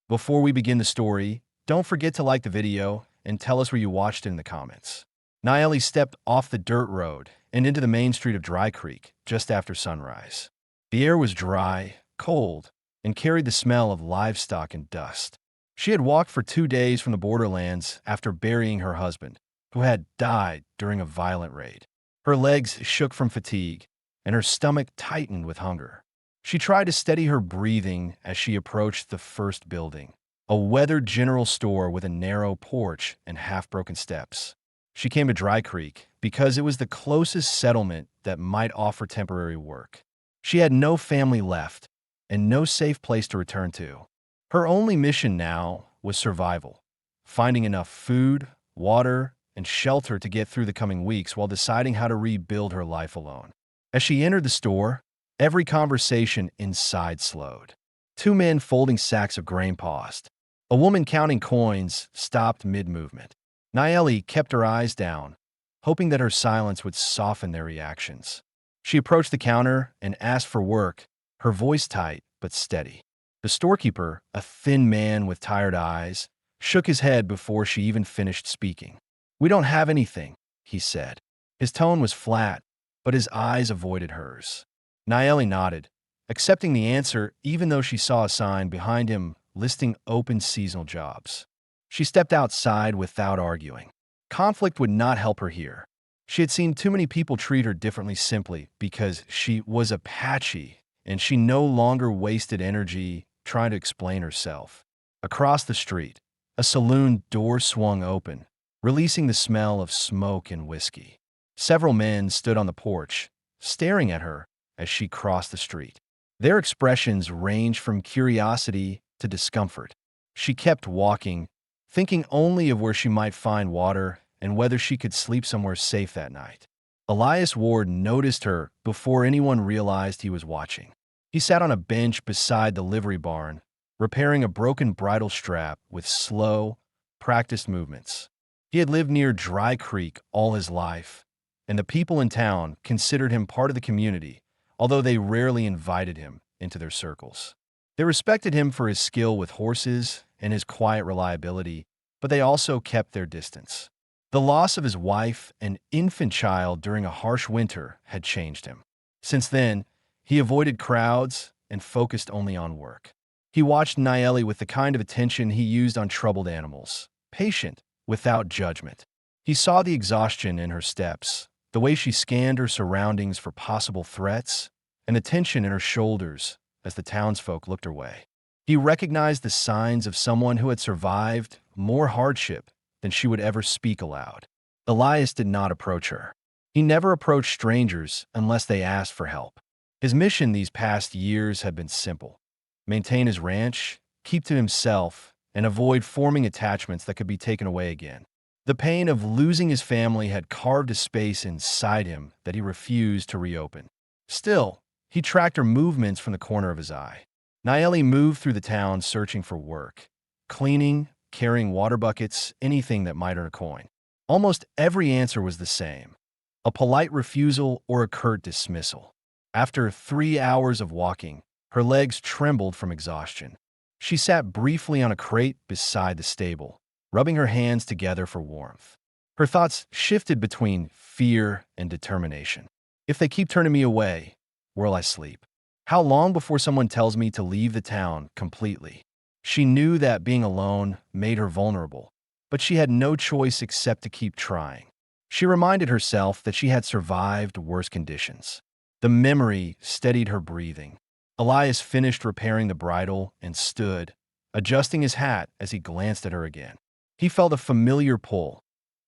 Before we begin the story, don't forget to like the video and tell us where you watched it in the comments. Nielli stepped off the dirt road and into the main street of Dry Creek just after sunrise. The air was dry, cold, and carried the smell of livestock and dust. She had walked for 2 days from the borderlands after burying her husband, who had died during a violent raid. Her legs shook from fatigue, and her stomach tightened with hunger. She tried to steady her breathing as she approached the first building, a weathered general store with a narrow porch and half-broken steps. She came to Dry Creek because it was the closest settlement that might offer temporary work. She had no family left and no safe place to return to. Her only mission now was survival, finding enough food, water, and shelter to get through the coming weeks while deciding how to rebuild her life alone. As she entered the store, every conversation inside slowed. Two men folding sacks of grain paused. A woman counting coins stopped mid-movement. Nielli kept her eyes down, hoping that her silence would soften their reactions. She approached the counter and asked for work, her voice tight but steady. The storekeeper, a thin man with tired eyes, shook his head before she even finished speaking. "We don't have anything," he said. His tone was flat, but his eyes avoided hers. Nielli nodded, accepting the answer even though she saw a sign behind him listing open seasonal jobs. She stepped outside without arguing. Conflict would not help her here. She had seen too many people treat her differently simply because she was Apache, and she no longer wasted energy trying to explain herself. Across the street, a saloon door swung open, releasing the smell of smoke and whiskey. Several men stood on the porch, staring at her as she crossed the street. Their expressions ranged from curiosity to discomfort. She kept walking, thinking only of where she might find water and whether she could sleep somewhere safe that night. Elias Ward noticed her before anyone realized he was watching. He sat on a bench beside the livery barn, repairing a broken bridle strap with slow, practiced movements. He had lived near Dry Creek all his life, and the people in town considered him part of the community, although they rarely invited him into their circles. They respected him for his skill with horses and his quiet reliability, but they also kept their distance. The loss of his wife and infant child during a harsh winter had changed him. Since then, he avoided crowds and focused only on work. He watched Nielli with the kind of attention he used on troubled animals, patient, without judgment. He saw the exhaustion in her steps, the way she scanned her surroundings for possible threats, and the tension in her shoulders as the townsfolk looked her way. He recognized the signs of someone who had survived more hardship than she would ever speak aloud. Elias did not approach her. He never approached strangers unless they asked for help. His mission these past years had been simple: maintain his ranch, keep to himself, and avoid forming attachments that could be taken away again. The pain of losing his family had carved a space inside him that he refused to reopen. Still, he tracked her movements from the corner of his eye. Nielli moved through the town searching for work, cleaning, carrying water buckets, anything that might earn a coin. Almost every answer was the same: a polite refusal or a curt dismissal. After 3 hours of walking, her legs trembled from exhaustion. She sat briefly on a crate beside the stable, rubbing her hands together for warmth. Her thoughts shifted between fear and determination. If they keep turning me away, where'll I sleep? How long before someone tells me to leave the town completely? She knew that being alone made her vulnerable, but she had no choice except to keep trying. She reminded herself that she had survived worse conditions. The memory steadied her breathing. Elias finished repairing the bridle and stood, adjusting his hat as he glanced at her again. He felt a familiar pull,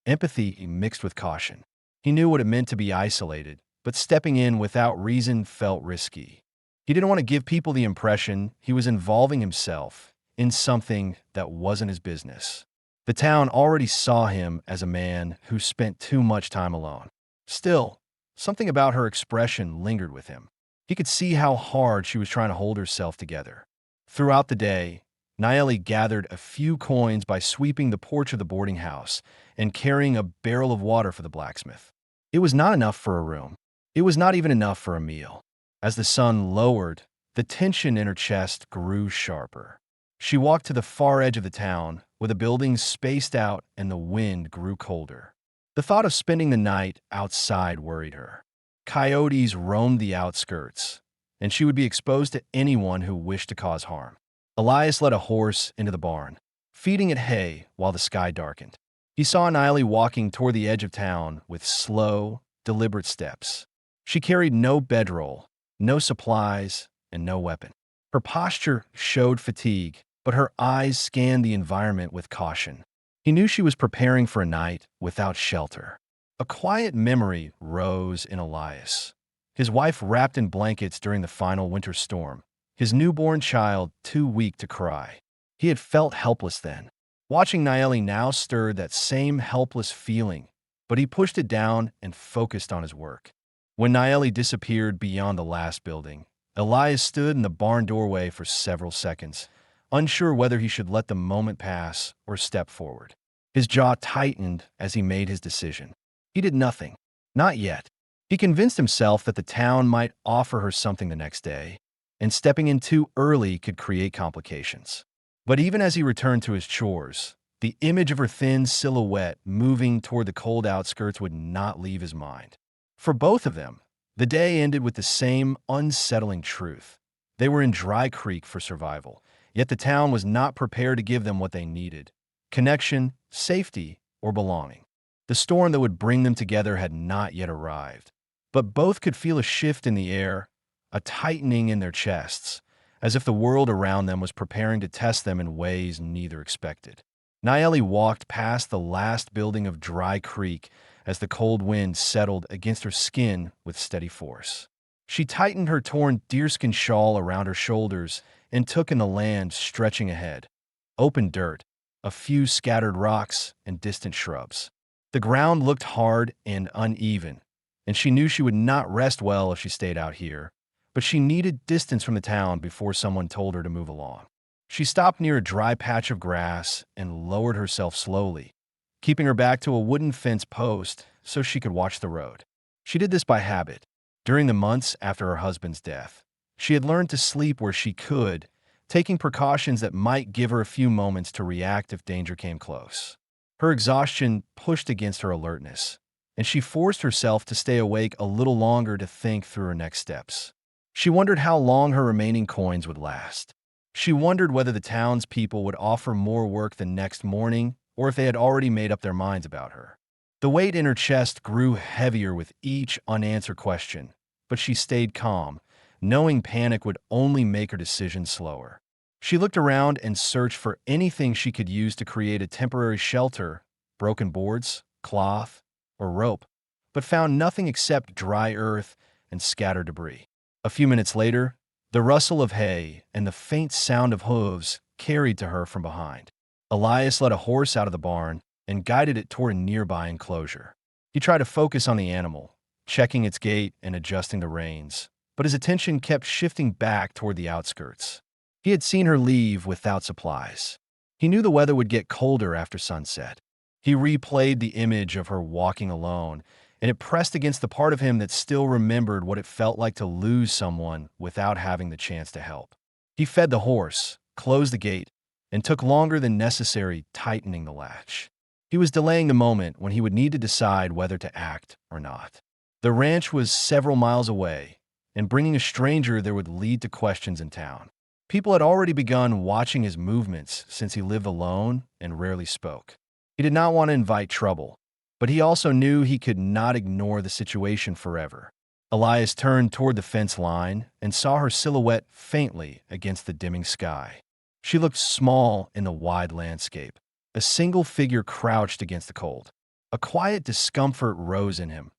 empathy mixed with caution. He knew what it meant to be isolated, but stepping in without reason felt risky. He didn't want to give people the impression he was involving himself in something that wasn't his business. The town already saw him as a man who spent too much time alone. Still, something about her expression lingered with him. He could see how hard she was trying to hold herself together. Throughout the day, Nielli gathered a few coins by sweeping the porch of the boarding house and carrying a barrel of water for the blacksmith. It was not enough for a room. It was not even enough for a meal. As the sun lowered, the tension in her chest grew sharper. She walked to the far edge of the town, where the buildings spaced out and the wind grew colder. The thought of spending the night outside worried her. Coyotes roamed the outskirts, and she would be exposed to anyone who wished to cause harm. Elias led a horse into the barn, feeding it hay while the sky darkened. He saw Nielli walking toward the edge of town with slow, deliberate steps. She carried no bedroll, no supplies, and no weapon. Her posture showed fatigue, but her eyes scanned the environment with caution. He knew she was preparing for a night without shelter. A quiet memory rose in Elias. His wife wrapped in blankets during the final winter storm, his newborn child too weak to cry. He had felt helpless then. Watching Nielli now stirred that same helpless feeling, but he pushed it down and focused on his work. When Nielli disappeared beyond the last building, Elias stood in the barn doorway for several seconds, unsure whether he should let the moment pass or step forward. His jaw tightened as he made his decision. He did nothing. Not yet. He convinced himself that the town might offer her something the next day, and stepping in too early could create complications. But even as he returned to his chores, the image of her thin silhouette moving toward the cold outskirts would not leave his mind. For both of them, the day ended with the same unsettling truth. They were in Dry Creek for survival, yet the town was not prepared to give them what they needed: connection, safety, or belonging. The storm that would bring them together had not yet arrived, but both could feel a shift in the air, a tightening in their chests, as if the world around them was preparing to test them in ways neither expected. Nielli walked past the last building of Dry Creek as the cold wind settled against her skin with steady force. She tightened her torn deerskin shawl around her shoulders and took in the land stretching ahead. Open dirt, a few scattered rocks, and distant shrubs. The ground looked hard and uneven, and she knew she would not rest well if she stayed out here, but she needed distance from the town before someone told her to move along. She stopped near a dry patch of grass and lowered herself slowly, keeping her back to a wooden fence post so she could watch the road. She did this by habit. During the months after her husband's death, she had learned to sleep where she could, taking precautions that might give her a few moments to react if danger came close. Her exhaustion pushed against her alertness, and she forced herself to stay awake a little longer to think through her next steps. She wondered how long her remaining coins would last. She wondered whether the townspeople would offer more work the next morning or if they had already made up their minds about her. The weight in her chest grew heavier with each unanswered question, but she stayed calm, knowing panic would only make her decision slower. She looked around and searched for anything she could use to create a temporary shelter: broken boards, cloth, or rope, but found nothing except dry earth and scattered debris. A few minutes later, the rustle of hay and the faint sound of hooves carried to her from behind. Elias led a horse out of the barn and guided it toward a nearby enclosure. He tried to focus on the animal, checking its gait and adjusting the reins, but his attention kept shifting back toward the outskirts. He had seen her leave without supplies. He knew the weather would get colder after sunset. He replayed the image of her walking alone, and it pressed against the part of him that still remembered what it felt like to lose someone without having the chance to help. He fed the horse, closed the gate, and took longer than necessary tightening the latch. He was delaying the moment when he would need to decide whether to act or not. The ranch was several miles away, and bringing a stranger there would lead to questions in town. People had already begun watching his movements since he lived alone and rarely spoke. He did not want to invite trouble, but he also knew he could not ignore the situation forever. Elias turned toward the fence line and saw her silhouette faintly against the dimming sky. She looked small in the wide landscape, a single figure crouched against the cold. A quiet discomfort rose in him,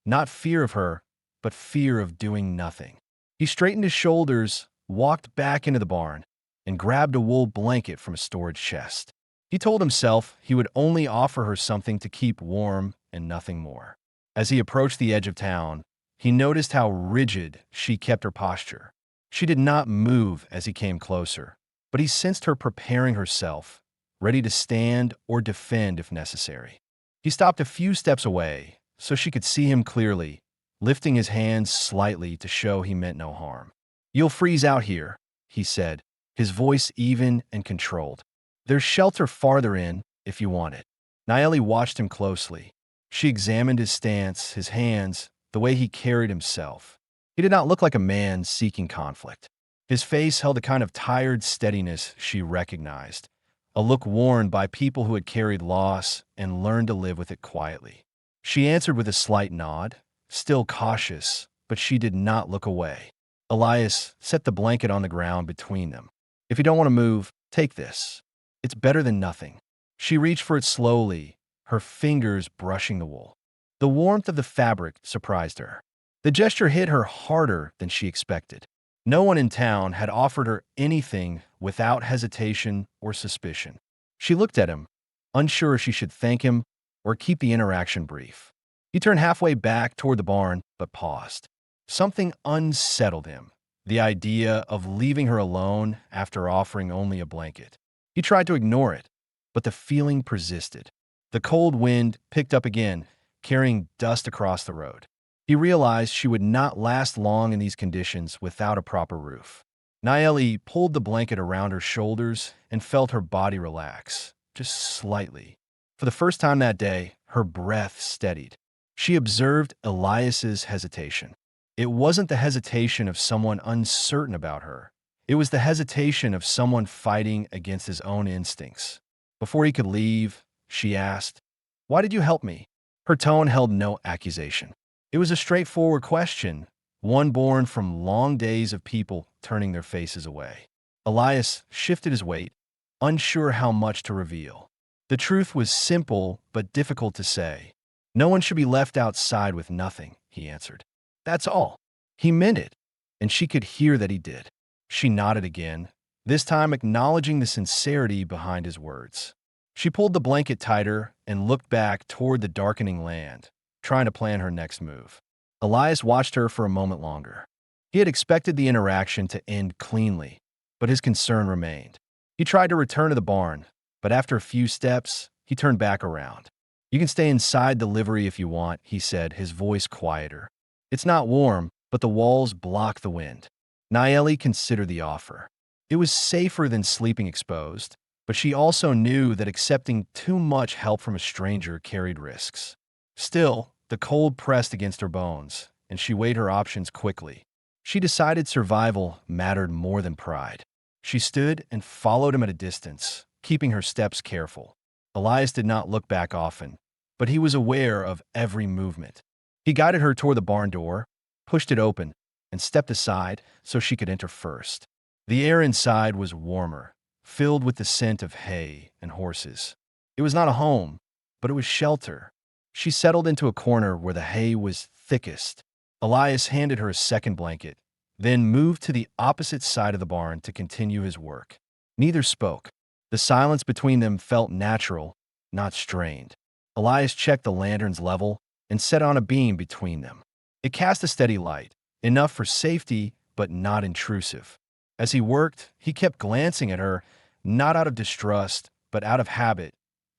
not fear of her, but fear of doing nothing. He straightened his shoulders, walked back into the barn, and grabbed a wool blanket from a storage chest. He told himself he would only offer her something to keep warm and nothing more. As he approached the edge of town, he noticed how rigid she kept her posture. She did not move as he came closer, but he sensed her preparing herself, ready to stand or defend if necessary. He stopped a few steps away so she could see him clearly, lifting his hands slightly to show he meant no harm. "You'll freeze out here," he said, his voice even and controlled. "There's shelter farther in, if you want it." Nielli watched him closely. She examined his stance, his hands, the way he carried himself. He did not look like a man seeking conflict. His face held a kind of tired steadiness she recognized, a look worn by people who had carried loss and learned to live with it quietly. She answered with a slight nod, still cautious, but she did not look away. Elias set the blanket on the ground between them. "If you don't want to move, take this. It's better than nothing." She reached for it slowly, her fingers brushing the wool. The warmth of the fabric surprised her. The gesture hit her harder than she expected. No one in town had offered her anything without hesitation or suspicion. She looked at him, unsure if she should thank him or keep the interaction brief. He turned halfway back toward the barn, but paused. Something unsettled him, the idea of leaving her alone after offering only a blanket. He tried to ignore it, but the feeling persisted. The cold wind picked up again, carrying dust across the road. He realized she would not last long in these conditions without a proper roof. Nielli pulled the blanket around her shoulders and felt her body relax, just slightly. For the first time that day, her breath steadied. She observed Elias's hesitation. It wasn't the hesitation of someone uncertain about her. It was the hesitation of someone fighting against his own instincts. Before he could leave, she asked, "Why did you help me?" Her tone held no accusation. It was a straightforward question, one born from long days of people turning their faces away. Elias shifted his weight, unsure how much to reveal. The truth was simple but difficult to say. "No one should be left outside with nothing," he answered. "That's all." He meant it, and she could hear that he did. She nodded again, this time acknowledging the sincerity behind his words. She pulled the blanket tighter and looked back toward the darkening land, trying to plan her next move. Elias watched her for a moment longer. He had expected the interaction to end cleanly, but his concern remained. He tried to return to the barn, but after a few steps, he turned back around. "You can stay inside the livery if you want," he said, his voice quieter. "It's not warm, but the walls block the wind." Nielli considered the offer. It was safer than sleeping exposed, but she also knew that accepting too much help from a stranger carried risks. Still, the cold pressed against her bones, and she weighed her options quickly. She decided survival mattered more than pride. She stood and followed him at a distance, keeping her steps careful. Elias did not look back often, but he was aware of every movement. He guided her toward the barn door, pushed it open, and stepped aside so she could enter first. The air inside was warmer, filled with the scent of hay and horses. It was not a home, but it was shelter. She settled into a corner where the hay was thickest. Elias handed her a second blanket, then moved to the opposite side of the barn to continue his work. Neither spoke. The silence between them felt natural, not strained. Elias checked the lantern's level and set on a beam between them. It cast a steady light, enough for safety but not intrusive. As he worked, he kept glancing at her, not out of distrust, but out of habit,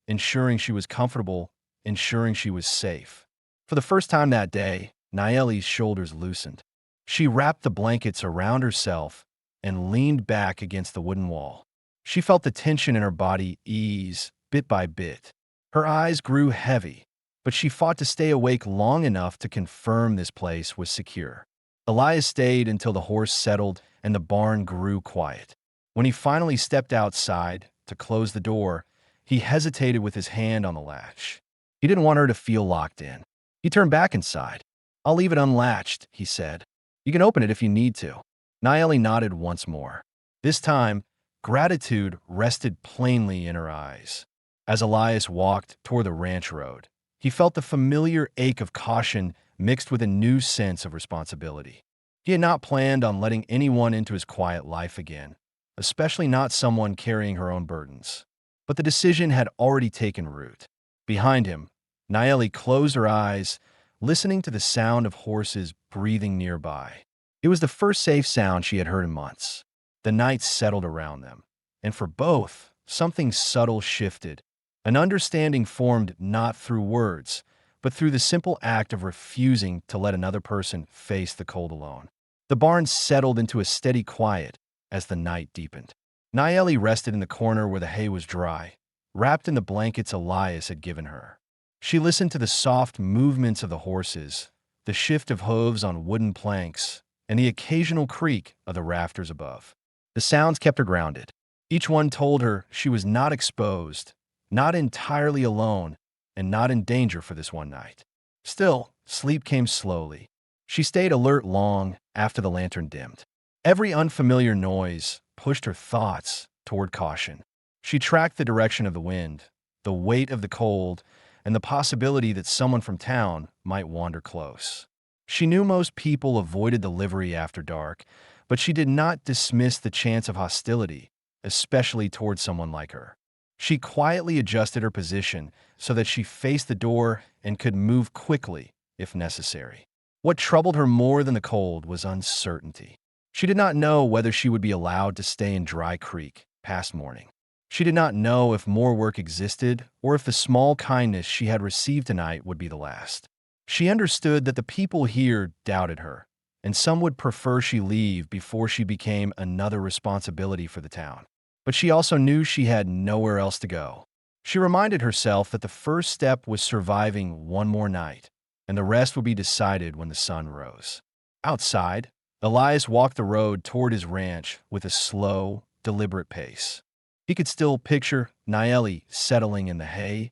ensuring she was comfortable, ensuring she was safe. For the first time that day, Nielli's shoulders loosened. She wrapped the blankets around herself and leaned back against the wooden wall. She felt the tension in her body ease bit by bit. Her eyes grew heavy, but she fought to stay awake long enough to confirm this place was secure. Elias stayed until the horse settled and the barn grew quiet. When he finally stepped outside to close the door, he hesitated with his hand on the latch. He didn't want her to feel locked in. He turned back inside. "I'll leave it unlatched," he said. "You can open it if you need to." Nielli nodded once more. This time, gratitude rested plainly in her eyes. As Elias walked toward the ranch road, he felt the familiar ache of caution mixed with a new sense of responsibility. He had not planned on letting anyone into his quiet life again, especially not someone carrying her own burdens. But the decision had already taken root. Behind him, Nielli closed her eyes, listening to the sound of horses breathing nearby. It was the first safe sound she had heard in months. The night settled around them, and for both, something subtle shifted. An understanding formed not through words, but through the simple act of refusing to let another person face the cold alone. The barn settled into a steady quiet as the night deepened. Nielli rested in the corner where the hay was dry, wrapped in the blankets Elias had given her. She listened to the soft movements of the horses, the shift of hooves on wooden planks, and the occasional creak of the rafters above. The sounds kept her grounded. Each one told her she was not exposed, not entirely alone, and not in danger for this one night. Still, sleep came slowly. She stayed alert long after the lantern dimmed. Every unfamiliar noise pushed her thoughts toward caution. She tracked the direction of the wind, the weight of the cold, and the possibility that someone from town might wander close. She knew most people avoided the livery after dark, but she did not dismiss the chance of hostility, especially toward someone like her. She quietly adjusted her position so that she faced the door and could move quickly if necessary. What troubled her more than the cold was uncertainty. She did not know whether she would be allowed to stay in Dry Creek past morning. She did not know if more work existed or if the small kindness she had received tonight would be the last. She understood that the people here doubted her, and some would prefer she leave before she became another responsibility for the town. But she also knew she had nowhere else to go. She reminded herself that the first step was surviving one more night, and the rest would be decided when the sun rose. Outside, Elias walked the road toward his ranch with a slow, deliberate pace. He could still picture Nielli settling in the hay,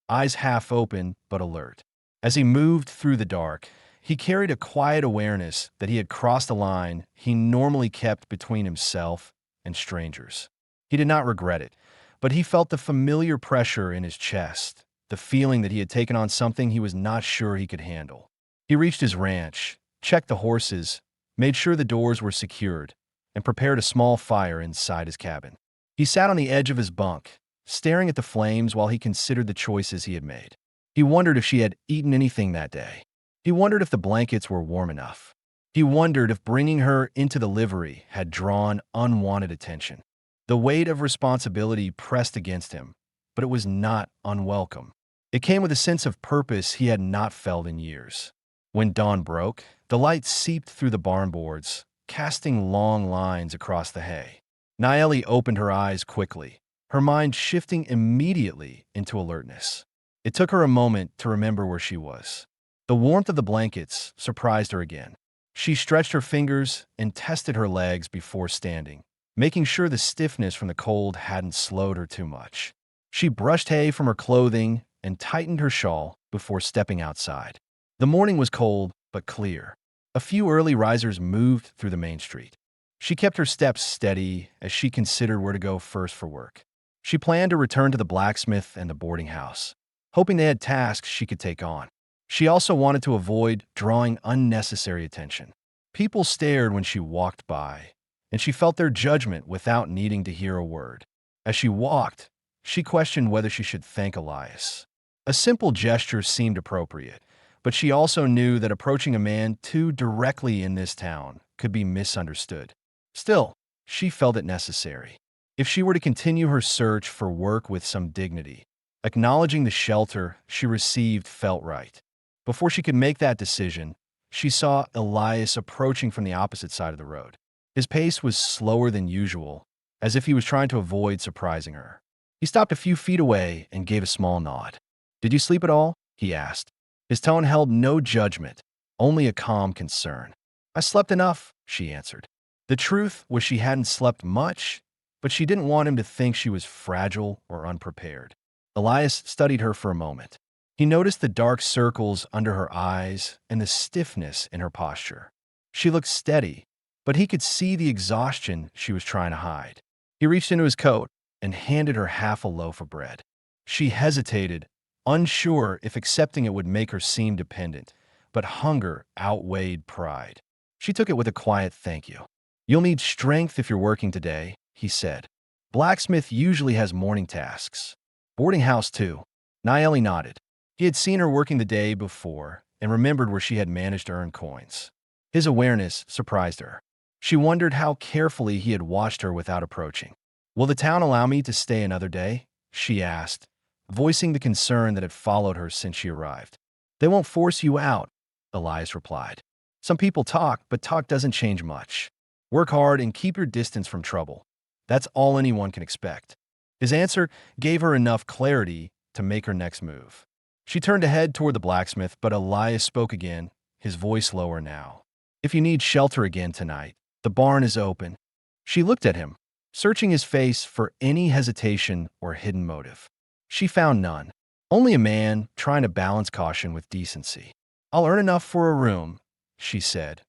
eyes half open but alert. As he moved through the dark, he carried a quiet awareness that he had crossed a line he normally kept between himself and strangers. He did not regret it, but he felt the familiar pressure in his chest, the feeling that he had taken on something he was not sure he could handle. He reached his ranch, checked the horses, made sure the doors were secured, and prepared a small fire inside his cabin. He sat on the edge of his bunk, staring at the flames while he considered the choices he had made. He wondered if she had eaten anything that day. He wondered if the blankets were warm enough. He wondered if bringing her into the livery had drawn unwanted attention. The weight of responsibility pressed against him, but it was not unwelcome. It came with a sense of purpose he had not felt in years. When dawn broke, the light seeped through the barn boards, casting long lines across the hay. Nielli opened her eyes quickly, her mind shifting immediately into alertness. It took her a moment to remember where she was. The warmth of the blankets surprised her again. She stretched her fingers and tested her legs before standing, making sure the stiffness from the cold hadn't slowed her too much. She brushed hay from her clothing and tightened her shawl before stepping outside. The morning was cold but clear. A few early risers moved through the main street. She kept her steps steady as she considered where to go first for work. She planned to return to the blacksmith and the boarding house, hoping they had tasks she could take on. She also wanted to avoid drawing unnecessary attention. People stared when she walked by, and she felt their judgment without needing to hear a word. As she walked, she questioned whether she should thank Elias. A simple gesture seemed appropriate, but she also knew that approaching a man too directly in this town could be misunderstood. Still, she felt it necessary. If she were to continue her search for work with some dignity, acknowledging the shelter she received felt right. Before she could make that decision, she saw Elias approaching from the opposite side of the road. His pace was slower than usual, as if he was trying to avoid surprising her. He stopped a few feet away and gave a small nod. "Did you sleep at all?" he asked. His tone held no judgment, only a calm concern. "I slept enough," she answered. The truth was she hadn't slept much, but she didn't want him to think she was fragile or unprepared. Elias studied her for a moment. He noticed the dark circles under her eyes and the stiffness in her posture. She looked steady, but he could see the exhaustion she was trying to hide. He reached into his coat and handed her half a loaf of bread. She hesitated, unsure if accepting it would make her seem dependent, but hunger outweighed pride. She took it with a quiet thank you. "You'll need strength if you're working today," he said. "Blacksmith usually has morning tasks. Boarding house, too." Nielli nodded. He had seen her working the day before and remembered where she had managed to earn coins. His awareness surprised her. She wondered how carefully he had watched her without approaching. "Will the town allow me to stay another day?" she asked, voicing the concern that had followed her since she arrived. "They won't force you out," Elias replied. "Some people talk, but talk doesn't change much. Work hard and keep your distance from trouble." That's all anyone can expect. His answer gave her enough clarity to make her next move. She turned to head toward the blacksmith, but Elias spoke again, his voice lower now. If you need shelter again tonight, the barn is open. She looked at him, searching his face for any hesitation or hidden motive. She found none. Only a man trying to balance caution with decency. I'll earn enough for a room, she said,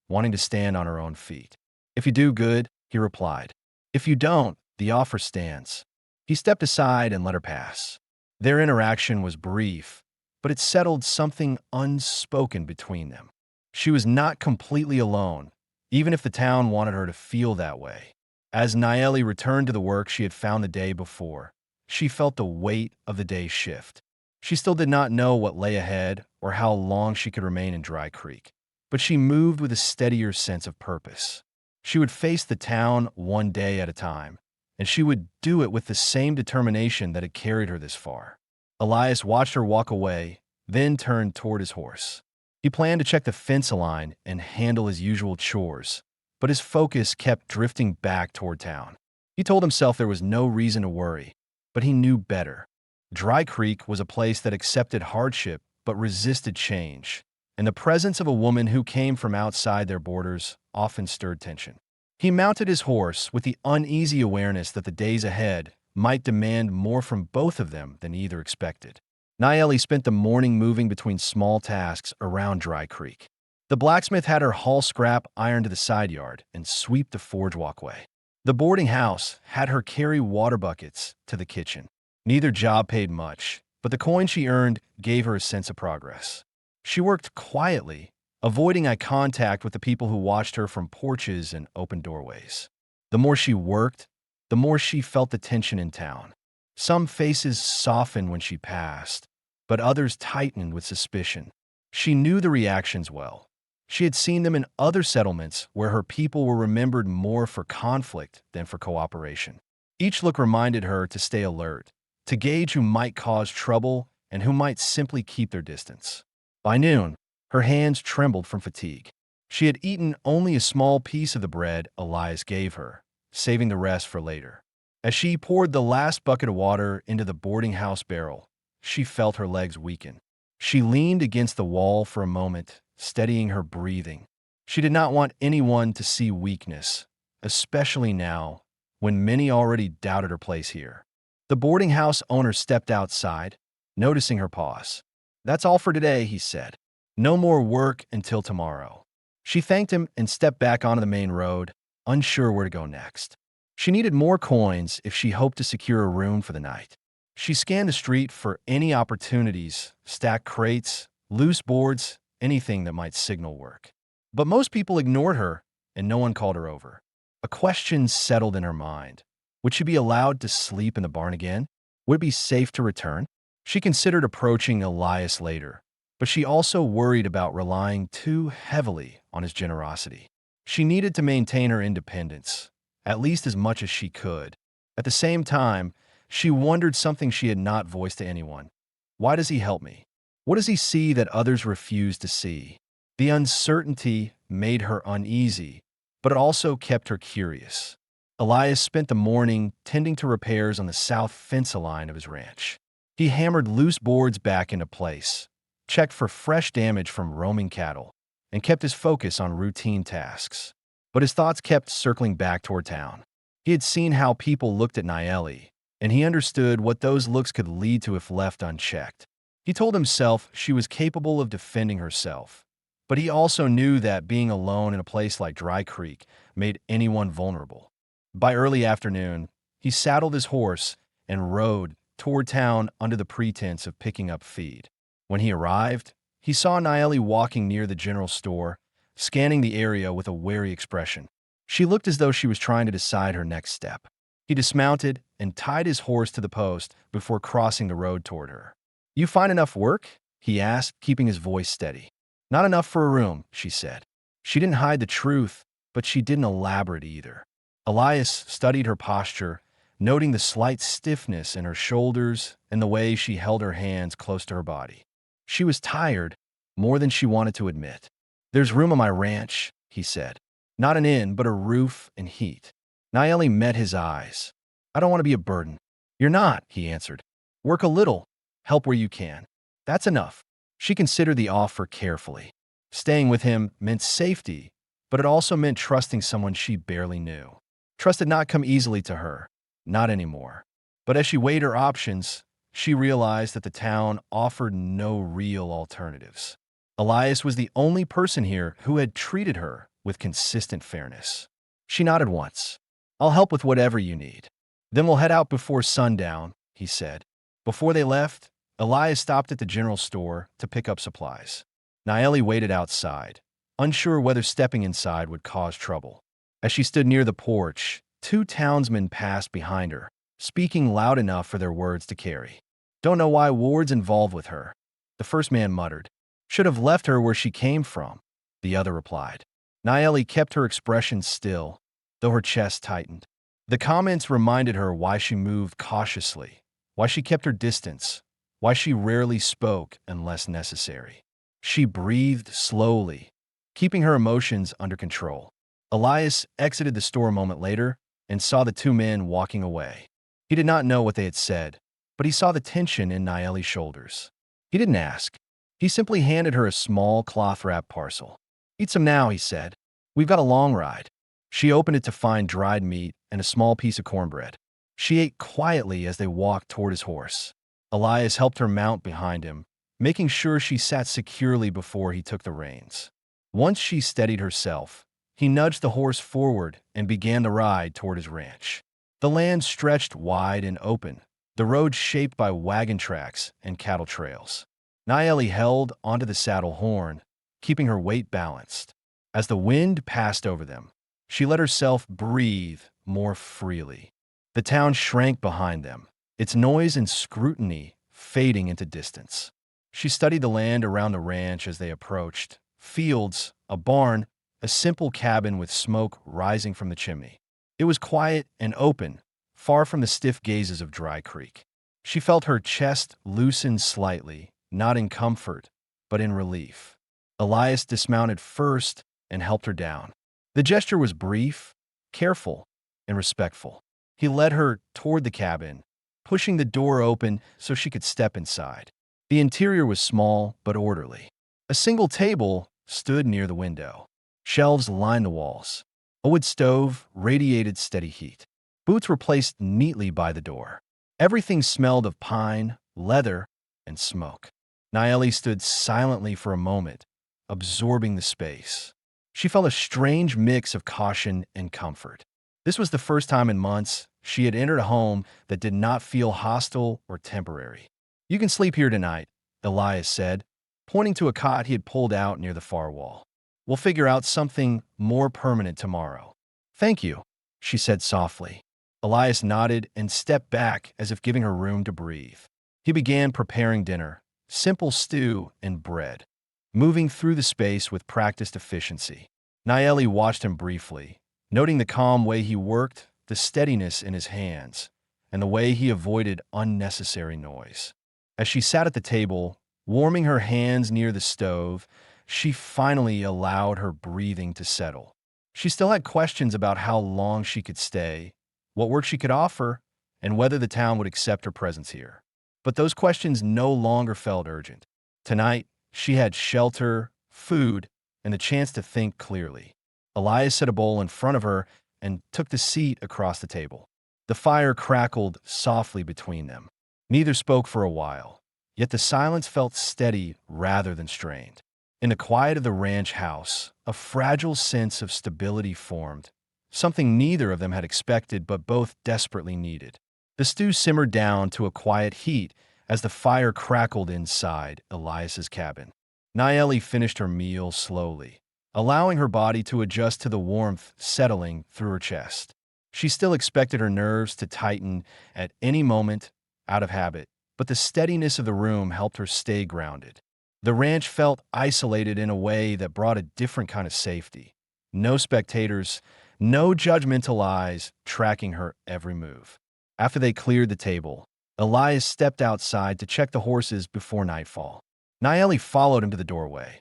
wanting to stand on her own feet. If you do good, he replied. If you don't, the offer stands. He stepped aside and let her pass. Their interaction was brief, but it settled something unspoken between them. She was not completely alone, even if the town wanted her to feel that way. As Nielli returned to the work she had found the day before, she felt the weight of the day's shift. She still did not know what lay ahead or how long she could remain in Dry Creek, but she moved with a steadier sense of purpose. She would face the town one day at a time, and she would do it with the same determination that had carried her this far. Elias watched her walk away, then turned toward his horse. He planned to check the fence line and handle his usual chores, but his focus kept drifting back toward town. He told himself there was no reason to worry, but he knew better. Dry Creek was a place that accepted hardship but resisted change, and the presence of a woman who came from outside their borders often stirred tension. He mounted his horse with the uneasy awareness that the days ahead might demand more from both of them than either expected. Nielli spent the morning moving between small tasks around Dry Creek. The blacksmith had her haul scrap iron to the side yard and sweep the forge walkway. The boarding house had her carry water buckets to the kitchen. Neither job paid much, but the coin she earned gave her a sense of progress. She worked quietly, avoiding eye contact with the people who watched her from porches and open doorways. The more she worked, the more she felt the tension in town. Some faces softened when she passed, but others tightened with suspicion. She knew the reactions well. She had seen them in other settlements where her people were remembered more for conflict than for cooperation. Each look reminded her to stay alert, to gauge who might cause trouble and who might simply keep their distance. By noon, her hands trembled from fatigue. She had eaten only a small piece of the bread Elias gave her, saving the rest for later. As she poured the last bucket of water into the boarding house barrel, she felt her legs weaken. She leaned against the wall for a moment, steadying her breathing. She did not want anyone to see weakness, especially now, when many already doubted her place here. The boarding house owner stepped outside, noticing her pause. "That's all for today," he said. "No more work until tomorrow." She thanked him and stepped back onto the main road, unsure where to go next. She needed more coins if she hoped to secure a room for the night. She scanned the street for any opportunities, stacked crates, loose boards, anything that might signal work. But most people ignored her, and no one called her over. A question settled in her mind. Would she be allowed to sleep in the barn again? Would it be safe to return? She considered approaching Elias later, but she also worried about relying too heavily on his generosity. She needed to maintain her independence, at least as much as she could. At the same time, she wondered something she had not voiced to anyone. Why does he help me? What does he see that others refuse to see? The uncertainty made her uneasy, but it also kept her curious. Elias spent the morning tending to repairs on the south fence line of his ranch. He hammered loose boards back into place, checked for fresh damage from roaming cattle, and kept his focus on routine tasks. But his thoughts kept circling back toward town. He had seen how people looked at Nielli, and he understood what those looks could lead to if left unchecked. He told himself she was capable of defending herself, but he also knew that being alone in a place like Dry Creek made anyone vulnerable. By early afternoon, he saddled his horse and rode toward town under the pretense of picking up feed. When he arrived, he saw Nielli walking near the general store, scanning the area with a wary expression. She looked as though she was trying to decide her next step. He dismounted and tied his horse to the post before crossing the road toward her. "You find enough work?" he asked, keeping his voice steady. "Not enough for a room," she said. She didn't hide the truth, but she didn't elaborate either. Elias studied her posture, noting the slight stiffness in her shoulders and the way she held her hands close to her body. She was tired, more than she wanted to admit. "There's room on my ranch," he said. "Not an inn, but a roof and heat." Nielli met his eyes. I don't want to be a burden. You're not, he answered. Work a little. Help where you can. That's enough. She considered the offer carefully. Staying with him meant safety, but it also meant trusting someone she barely knew. Trust had not come easily to her. Not anymore. But as she weighed her options, she realized that the town offered no real alternatives. Elias was the only person here who had treated her with consistent fairness. She nodded once. I'll help with whatever you need. Then we'll head out before sundown, he said. Before they left, Elias stopped at the general store to pick up supplies. Nielli waited outside, unsure whether stepping inside would cause trouble. As she stood near the porch, two townsmen passed behind her, speaking loud enough for their words to carry. Don't know why Ward's involved with her, the first man muttered. Should have left her where she came from, the other replied. Nielli kept her expression still, though her chest tightened. The comments reminded her why she moved cautiously, why she kept her distance, why she rarely spoke unless necessary. She breathed slowly, keeping her emotions under control. Elias exited the store a moment later and saw the two men walking away. He did not know what they had said, but he saw the tension in Nielli's shoulders. He didn't ask. He simply handed her a small cloth-wrapped parcel. Eat some now, he said. We've got a long ride. She opened it to find dried meat and a small piece of cornbread. She ate quietly as they walked toward his horse. Elias helped her mount behind him, making sure she sat securely before he took the reins. Once she steadied herself, he nudged the horse forward and began the ride toward his ranch. The land stretched wide and open, the road shaped by wagon tracks and cattle trails. Nielli held onto the saddle horn, keeping her weight balanced. As the wind passed over them, she let herself breathe more freely. The town shrank behind them, its noise and scrutiny fading into distance. She studied the land around the ranch as they approached. Fields, a barn, a simple cabin with smoke rising from the chimney. It was quiet and open, far from the stiff gazes of Dry Creek. She felt her chest loosen slightly, not in comfort, but in relief. Elias dismounted first and helped her down. The gesture was brief, careful, and respectful. He led her toward the cabin, pushing the door open so she could step inside. The interior was small but orderly. A single table stood near the window. Shelves lined the walls. A wood stove radiated steady heat. Boots were placed neatly by the door. Everything smelled of pine, leather, and smoke. Nielli stood silently for a moment, absorbing the space. She felt a strange mix of caution and comfort. This was the first time in months she had entered a home that did not feel hostile or temporary. You can sleep here tonight, Elias said, pointing to a cot he had pulled out near the far wall. We'll figure out something more permanent tomorrow. Thank you, she said softly. Elias nodded and stepped back as if giving her room to breathe. He began preparing dinner, simple stew and bread, moving through the space with practiced efficiency. Nielli watched him briefly, noting the calm way he worked, the steadiness in his hands, and the way he avoided unnecessary noise. As she sat at the table, warming her hands near the stove, she finally allowed her breathing to settle. She still had questions about how long she could stay, what work she could offer, and whether the town would accept her presence here. But those questions no longer felt urgent. Tonight, she had shelter, food, and the chance to think clearly. Elias set a bowl in front of her and took the seat across the table. The fire crackled softly between them. Neither spoke for a while, yet the silence felt steady rather than strained. In the quiet of the ranch house, a fragile sense of stability formed, something neither of them had expected but both desperately needed. The stew simmered down to a quiet heat as the fire crackled inside Elias's cabin. Nielli finished her meal slowly, allowing her body to adjust to the warmth settling through her chest. She still expected her nerves to tighten at any moment, out of habit, but the steadiness of the room helped her stay grounded. The ranch felt isolated in a way that brought a different kind of safety. No spectators, no judgmental eyes tracking her every move. After they cleared the table, Elias stepped outside to check the horses before nightfall. Nielli followed him to the doorway,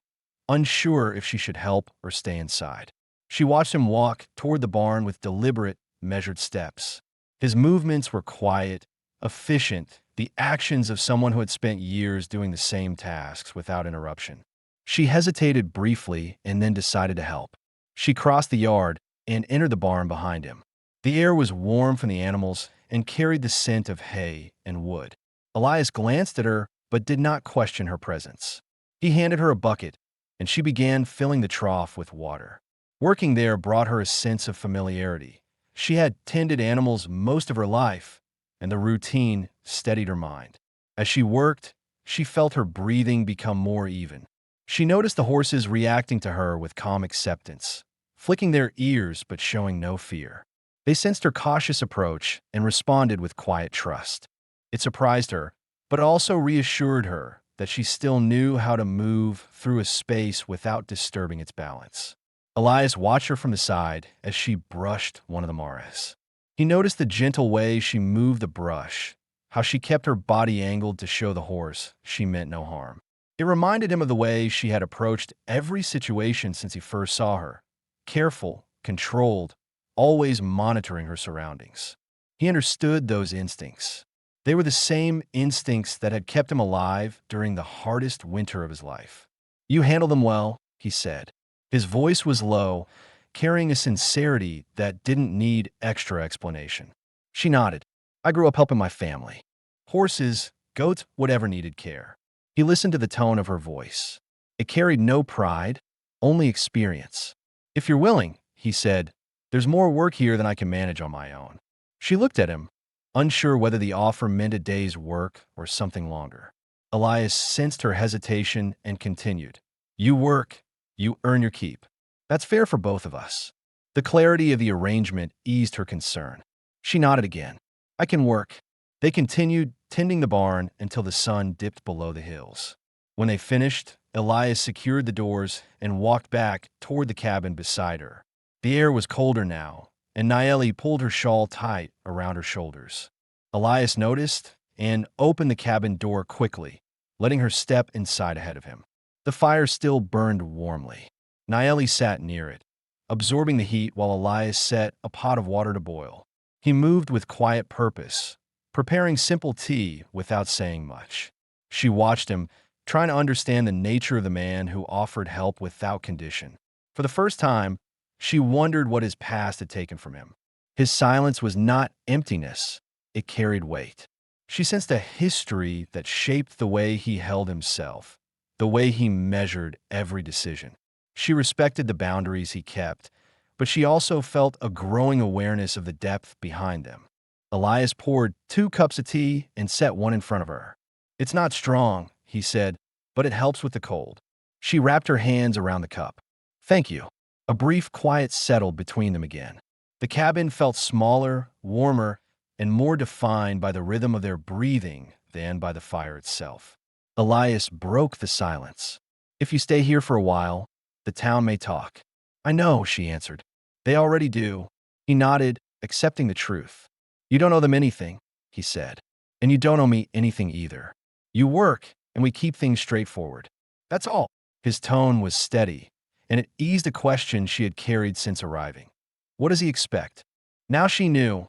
unsure if she should help or stay inside. She watched him walk toward the barn with deliberate, measured steps. His movements were quiet, efficient, the actions of someone who had spent years doing the same tasks without interruption. She hesitated briefly and then decided to help. She crossed the yard and entered the barn behind him. The air was warm from the animals and carried the scent of hay and wood. Elias glanced at her but did not question her presence. He handed her a bucket, and she began filling the trough with water. Working there brought her a sense of familiarity. She had tended animals most of her life, and the routine steadied her mind. As she worked, she felt her breathing become more even. She noticed the horses reacting to her with calm acceptance, flicking their ears but showing no fear. They sensed her cautious approach and responded with quiet trust. It surprised her, but also reassured her that she still knew how to move through a space without disturbing its balance. Elias watched her from the side as she brushed one of the mares. He noticed the gentle way she moved the brush, how she kept her body angled to show the horse she meant no harm. It reminded him of the way she had approached every situation since he first saw her, careful, controlled, always monitoring her surroundings. He understood those instincts. They were the same instincts that had kept him alive during the hardest winter of his life. "You handle them well," he said. His voice was low, carrying a sincerity that didn't need extra explanation. She nodded. "I grew up helping my family. Horses, goats, whatever needed care." He listened to the tone of her voice. It carried no pride, only experience. "If you're willing," he said, "there's more work here than I can manage on my own." She looked at him, unsure whether the offer meant a day's work or something longer. Elias sensed her hesitation and continued. "You work, you earn your keep. That's fair for both of us." The clarity of the arrangement eased her concern. She nodded again. "I can work." They continued tending the barn until the sun dipped below the hills. When they finished, Elias secured the doors and walked back toward the cabin beside her. The air was colder now, and Nielli pulled her shawl tight around her shoulders. Elias noticed and opened the cabin door quickly, letting her step inside ahead of him. The fire still burned warmly. Nielli sat near it, absorbing the heat while Elias set a pot of water to boil. He moved with quiet purpose, preparing simple tea without saying much. She watched him, trying to understand the nature of the man who offered help without condition. For the first time, she wondered what his past had taken from him. His silence was not emptiness, it carried weight. She sensed a history that shaped the way he held himself, the way he measured every decision. She respected the boundaries he kept, but she also felt a growing awareness of the depth behind them. Elias poured 2 cups of tea and set one in front of her. "It's not strong," he said, "but it helps with the cold." She wrapped her hands around the cup. "Thank you." A brief quiet settled between them again. The cabin felt smaller, warmer, and more defined by the rhythm of their breathing than by the fire itself. Elias broke the silence. "If you stay here for a while, the town may talk." "I know," she answered. "They already do." He nodded, accepting the truth. "You don't owe them anything," he said. "And you don't owe me anything either. You work, and we keep things straightforward. That's all." His tone was steady, and it eased a question she had carried since arriving. What does he expect? Now she knew,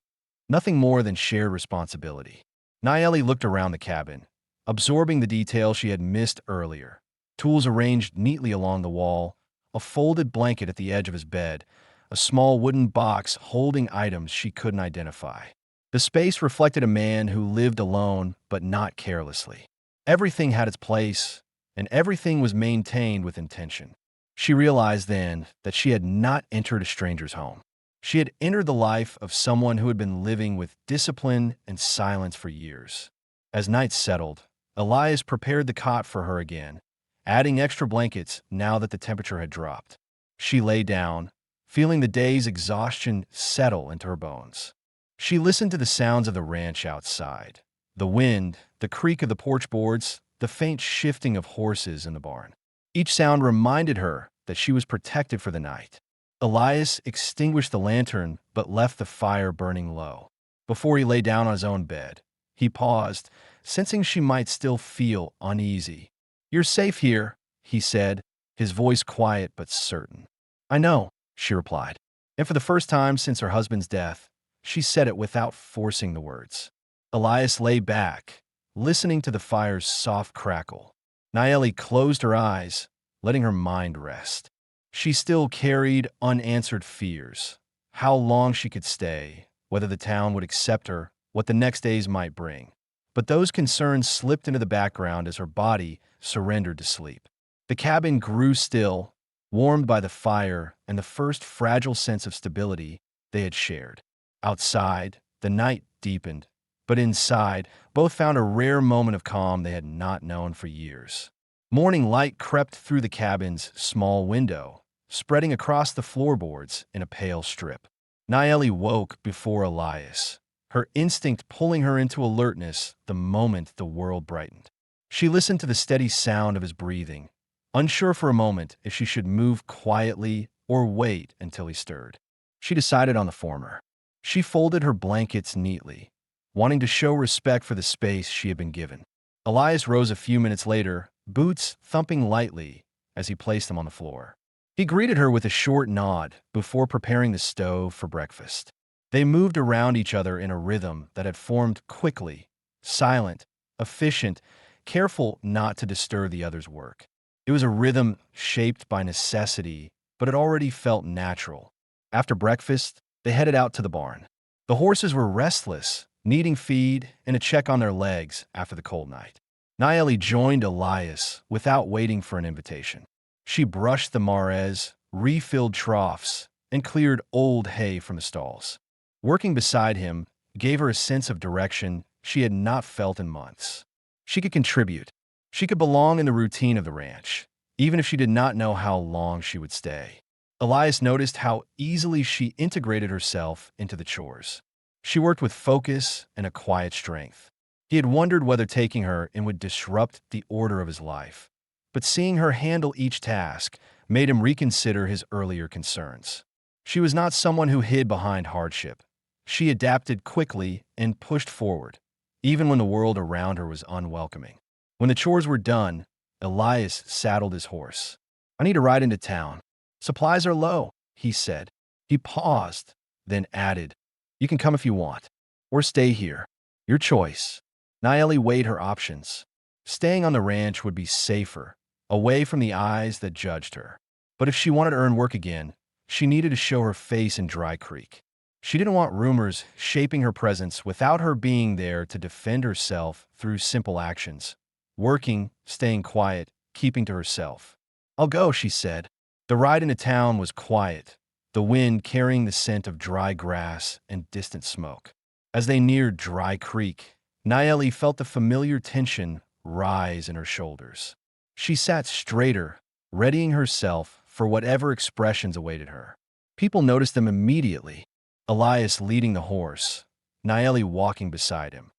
nothing more than shared responsibility. Nielli looked around the cabin, absorbing the detail she had missed earlier. Tools arranged neatly along the wall, a folded blanket at the edge of his bed, a small wooden box holding items she couldn't identify. The space reflected a man who lived alone but not carelessly. Everything had its place, and everything was maintained with intention. She realized then that she had not entered a stranger's home. She had entered the life of someone who had been living with discipline and silence for years. As night settled, Elias prepared the cot for her again, adding extra blankets now that the temperature had dropped. She lay down, feeling the day's exhaustion settle into her bones. She listened to the sounds of the ranch outside, the wind, the creak of the porch boards, the faint shifting of horses in the barn. Each sound reminded her that she was protected for the night. Elias extinguished the lantern but left the fire burning low. Before he lay down on his own bed, he paused, sensing she might still feel uneasy. "You're safe here," he said, his voice quiet but certain. "I know," she replied. And for the first time since her husband's death, She said it without forcing the words. Elias lay back, listening to the fire's soft crackle. Nielli closed her eyes, letting her mind rest. She still carried unanswered fears. How long she could stay, whether the town would accept her, what the next days might bring. But those concerns slipped into the background as her body surrendered to sleep. The cabin grew still, warmed by the fire and the first fragile sense of stability they had shared. Outside, the night deepened, but inside, both found a rare moment of calm they had not known for years. Morning light crept through the cabin's small window, spreading across the floorboards in a pale strip. Nielli woke before Elias, her instinct pulling her into alertness the moment the world brightened. She listened to the steady sound of his breathing, unsure for a moment if she should move quietly or wait until he stirred. She decided on the former. She folded her blankets neatly, wanting to show respect for the space she had been given. Elias rose a few minutes later, boots thumping lightly as he placed them on the floor. He greeted her with a short nod before preparing the stove for breakfast. They moved around each other in a rhythm that had formed quickly, silent, efficient, careful not to disturb the other's work. It was a rhythm shaped by necessity, but it already felt natural. After breakfast, they headed out to the barn. The horses were restless, needing feed and a check on their legs after the cold night. Nielli joined Elias without waiting for an invitation. She brushed the mares, refilled troughs, and cleared old hay from the stalls. Working beside him gave her a sense of direction she had not felt in months. She could contribute. She could belong in the routine of the ranch, even if she did not know how long she would stay. Elias noticed how easily she integrated herself into the chores. She worked with focus and a quiet strength. He had wondered whether taking her in would disrupt the order of his life, but seeing her handle each task made him reconsider his earlier concerns. She was not someone who hid behind hardship. She adapted quickly and pushed forward, even when the world around her was unwelcoming. When the chores were done, Elias saddled his horse. "I need a ride into town. Supplies are low," he said. He paused, then added, "You can come if you want, or stay here. Your choice." Nielli weighed her options. Staying on the ranch would be safer, away from the eyes that judged her. But if she wanted to earn work again, she needed to show her face in Dry Creek. She didn't want rumors shaping her presence without her being there to defend herself through simple actions. Working, staying quiet, keeping to herself. "I'll go," she said. The ride into town was quiet, the wind carrying the scent of dry grass and distant smoke. As they neared Dry Creek, Nielli felt the familiar tension rise in her shoulders. She sat straighter, readying herself for whatever expressions awaited her. People noticed them immediately. Elias leading the horse, Nielli walking beside him.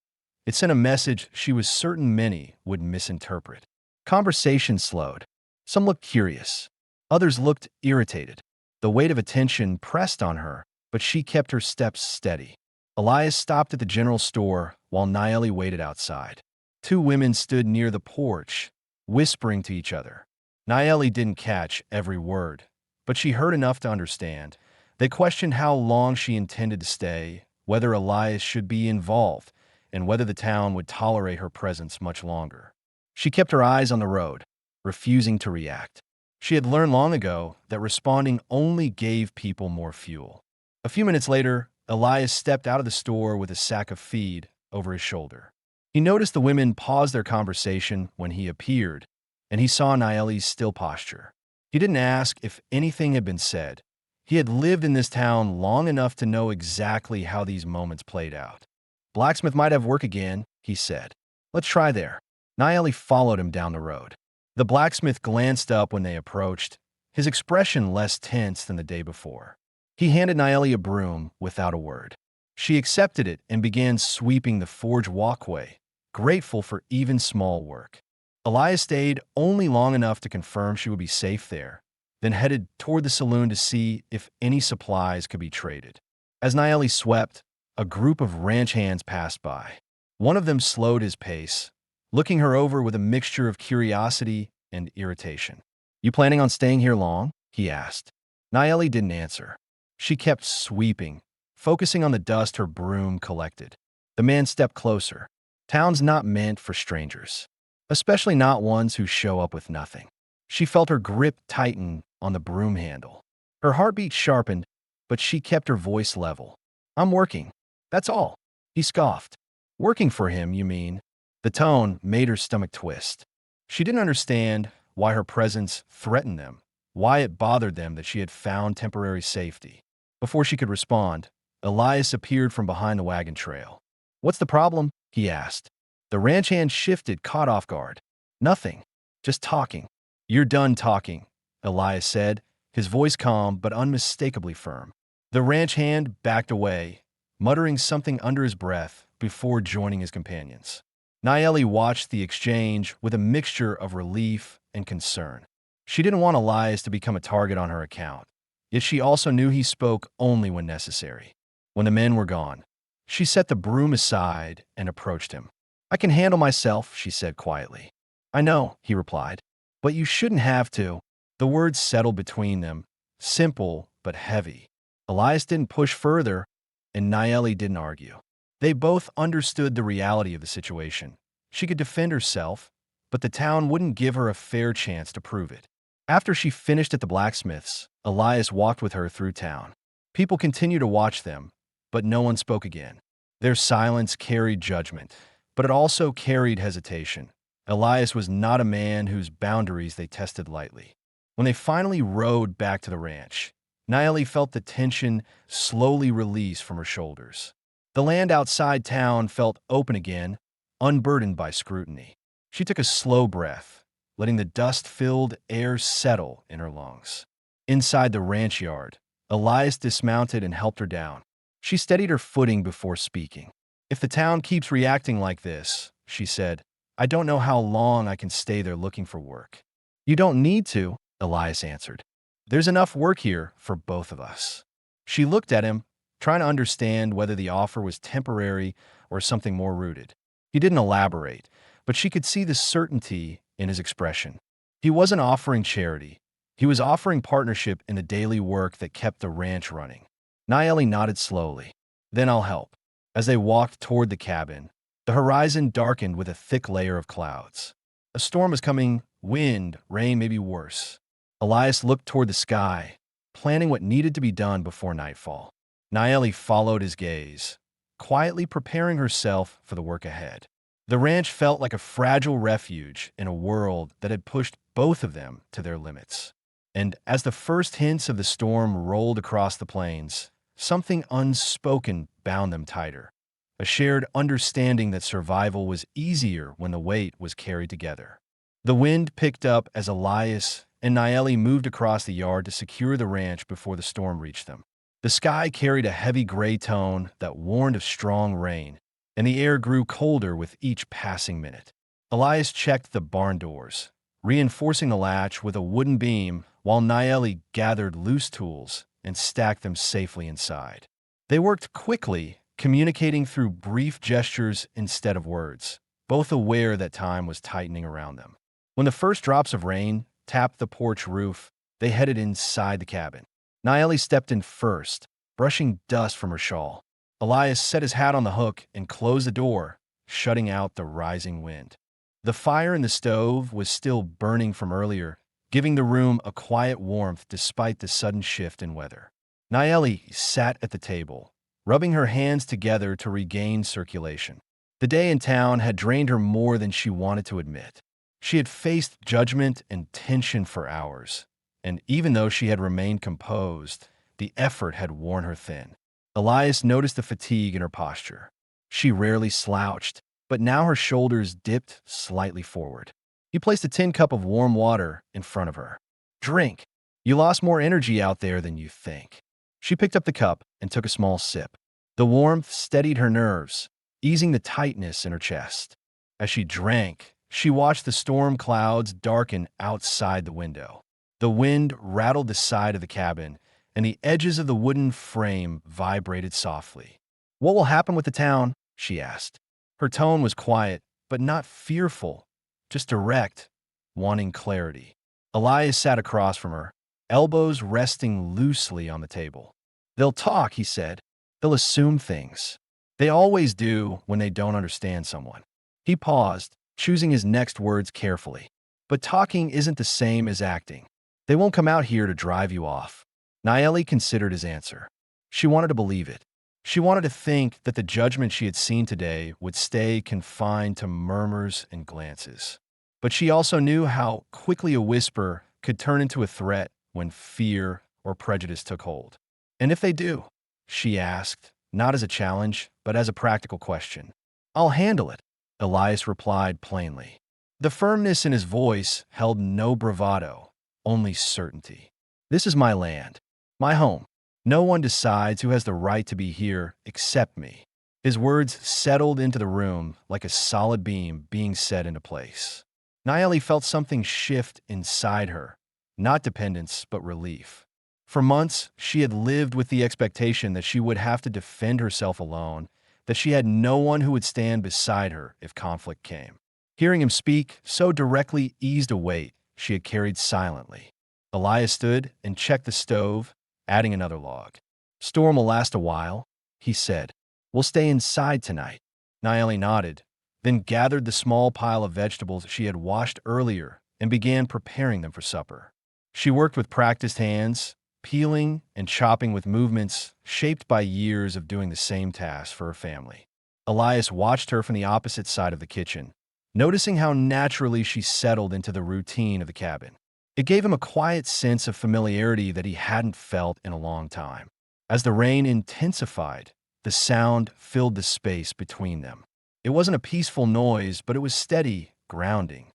It sent a message she was certain many would misinterpret. Conversation slowed. Some looked curious. Others looked irritated. The weight of attention pressed on her, but she kept her steps steady. Elias stopped at the general store while Nielli waited outside. Two women stood near the porch, whispering to each other. Nielli didn't catch every word, but she heard enough to understand. They questioned how long she intended to stay, whether Elias should be involved, and whether the town would tolerate her presence much longer. She kept her eyes on the road, refusing to react. She had learned long ago that responding only gave people more fuel. A few minutes later, Elias stepped out of the store with a sack of feed over his shoulder. He noticed the women pause their conversation when he appeared, and he saw Nielli's still posture. He didn't ask if anything had been said. He had lived in this town long enough to know exactly how these moments played out. "Blacksmith might have work again," he said. "Let's try there." Nielli followed him down the road. The blacksmith glanced up when they approached, his expression less tense than the day before. He handed Nielli a broom without a word. She accepted it and began sweeping the forge walkway, grateful for even small work. Elias stayed only long enough to confirm she would be safe there, then headed toward the saloon to see if any supplies could be traded. As Nielli swept, a group of ranch hands passed by. One of them slowed his pace, looking her over with a mixture of curiosity and irritation. "You planning on staying here long?" he asked. Nielli didn't answer. She kept sweeping, focusing on the dust her broom collected. The man stepped closer. Town's not meant for strangers, especially not ones who show up with nothing. She felt her grip tighten on the broom handle. Her heartbeat sharpened, but she kept her voice level. I'm working. That's all. He scoffed. Working for him, you mean? The tone made her stomach twist. She didn't understand why her presence threatened them, why it bothered them that she had found temporary safety. Before she could respond, Elias appeared from behind the wagon trail. What's the problem? He asked. The ranch hand shifted, caught off guard. Nothing. Just talking. You're done talking, Elias said, his voice calm but unmistakably firm. The ranch hand backed away, muttering something under his breath before joining his companions. Nielli watched the exchange with a mixture of relief and concern. She didn't want Elias to become a target on her account, yet she also knew he spoke only when necessary. When the men were gone, she set the broom aside and approached him. I can handle myself, she said quietly. I know, he replied, but you shouldn't have to. The words settled between them, simple but heavy. Elias didn't push further, and Nielli didn't argue. They both understood the reality of the situation. She could defend herself, but the town wouldn't give her a fair chance to prove it. After she finished at the blacksmith's, Elias walked with her through town. People continued to watch them, but no one spoke again. Their silence carried judgment, but it also carried hesitation. Elias was not a man whose boundaries they tested lightly. When they finally rode back to the ranch, Nielli felt the tension slowly release from her shoulders. The land outside town felt open again, unburdened by scrutiny. She took a slow breath, letting the dust-filled air settle in her lungs. Inside the ranch yard, Elias dismounted and helped her down. She steadied her footing before speaking. If the town keeps reacting like this, she said, I don't know how long I can stay there looking for work. You don't need to, Elias answered. There's enough work here for both of us. She looked at him, trying to understand whether the offer was temporary or something more rooted. He didn't elaborate, but she could see the certainty in his expression. He wasn't offering charity. He was offering partnership in the daily work that kept the ranch running. Nielli nodded slowly. Then I'll help. As they walked toward the cabin, the horizon darkened with a thick layer of clouds. A storm was coming, wind, rain, maybe worse. Elias looked toward the sky, planning what needed to be done before nightfall. Nielli followed his gaze, quietly preparing herself for the work ahead. The ranch felt like a fragile refuge in a world that had pushed both of them to their limits. And as the first hints of the storm rolled across the plains, something unspoken bound them tighter. A shared understanding that survival was easier when the weight was carried together. The wind picked up as Elias and Nielli moved across the yard to secure the ranch before the storm reached them. The sky carried a heavy gray tone that warned of strong rain, and the air grew colder with each passing minute. Elias checked the barn doors, reinforcing the latch with a wooden beam, while Nielli gathered loose tools and stacked them safely inside. They worked quickly, communicating through brief gestures instead of words, both aware that time was tightening around them. When the first drops of rain tapped the porch roof, they headed inside the cabin. Nielli stepped in first, brushing dust from her shawl. Elias set his hat on the hook and closed the door, shutting out the rising wind. The fire in the stove was still burning from earlier, giving the room a quiet warmth despite the sudden shift in weather. Nielli sat at the table, rubbing her hands together to regain circulation. The day in town had drained her more than she wanted to admit. She had faced judgment and tension for hours, and even though she had remained composed, the effort had worn her thin. Elias noticed the fatigue in her posture. She rarely slouched, but now her shoulders dipped slightly forward. He placed a tin cup of warm water in front of her. Drink. You lost more energy out there than you think. She picked up the cup and took a small sip. The warmth steadied her nerves, easing the tightness in her chest. As she drank, she watched the storm clouds darken outside the window. The wind rattled the side of the cabin, and the edges of the wooden frame vibrated softly. What will happen with the town? She asked. Her tone was quiet, but not fearful, just direct, wanting clarity. Elias sat across from her, elbows resting loosely on the table. They'll talk, he said. They'll assume things. They always do when they don't understand someone. He paused, choosing his next words carefully. But talking isn't the same as acting. They won't come out here to drive you off. Nielli considered his answer. She wanted to believe it. She wanted to think that the judgment she had seen today would stay confined to murmurs and glances. But she also knew how quickly a whisper could turn into a threat when fear or prejudice took hold. And if they do? She asked, not as a challenge, but as a practical question. I'll handle it, Elias replied plainly. The firmness in his voice held no bravado, only certainty. This is my land, my home. No one decides who has the right to be here except me. His words settled into the room like a solid beam being set into place. Nielli felt something shift inside her, not dependence, but relief. For months, she had lived with the expectation that she would have to defend herself alone, that she had no one who would stand beside her if conflict came. Hearing him speak so directly eased a weight she had carried silently. Elias stood and checked the stove, adding another log. Storm will last a while, he said. We'll stay inside tonight. Nielli nodded, then gathered the small pile of vegetables she had washed earlier and began preparing them for supper. She worked with practiced hands, peeling and chopping with movements shaped by years of doing the same task for her family. Elias watched her from the opposite side of the kitchen, noticing how naturally she settled into the routine of the cabin. It gave him a quiet sense of familiarity that he hadn't felt in a long time. As the rain intensified, the sound filled the space between them. It wasn't a peaceful noise, but it was steady, grounding.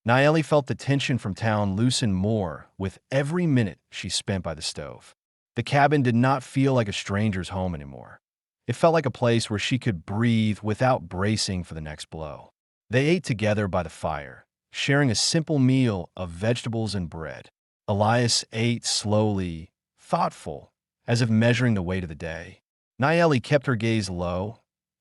Nielli felt the tension from town loosen more with every minute she spent by the stove. The cabin did not feel like a stranger's home anymore. It felt like a place where she could breathe without bracing for the next blow. They ate together by the fire, sharing a simple meal of vegetables and bread. Elias ate slowly, thoughtful, as if measuring the weight of the day. Nielli kept her gaze low,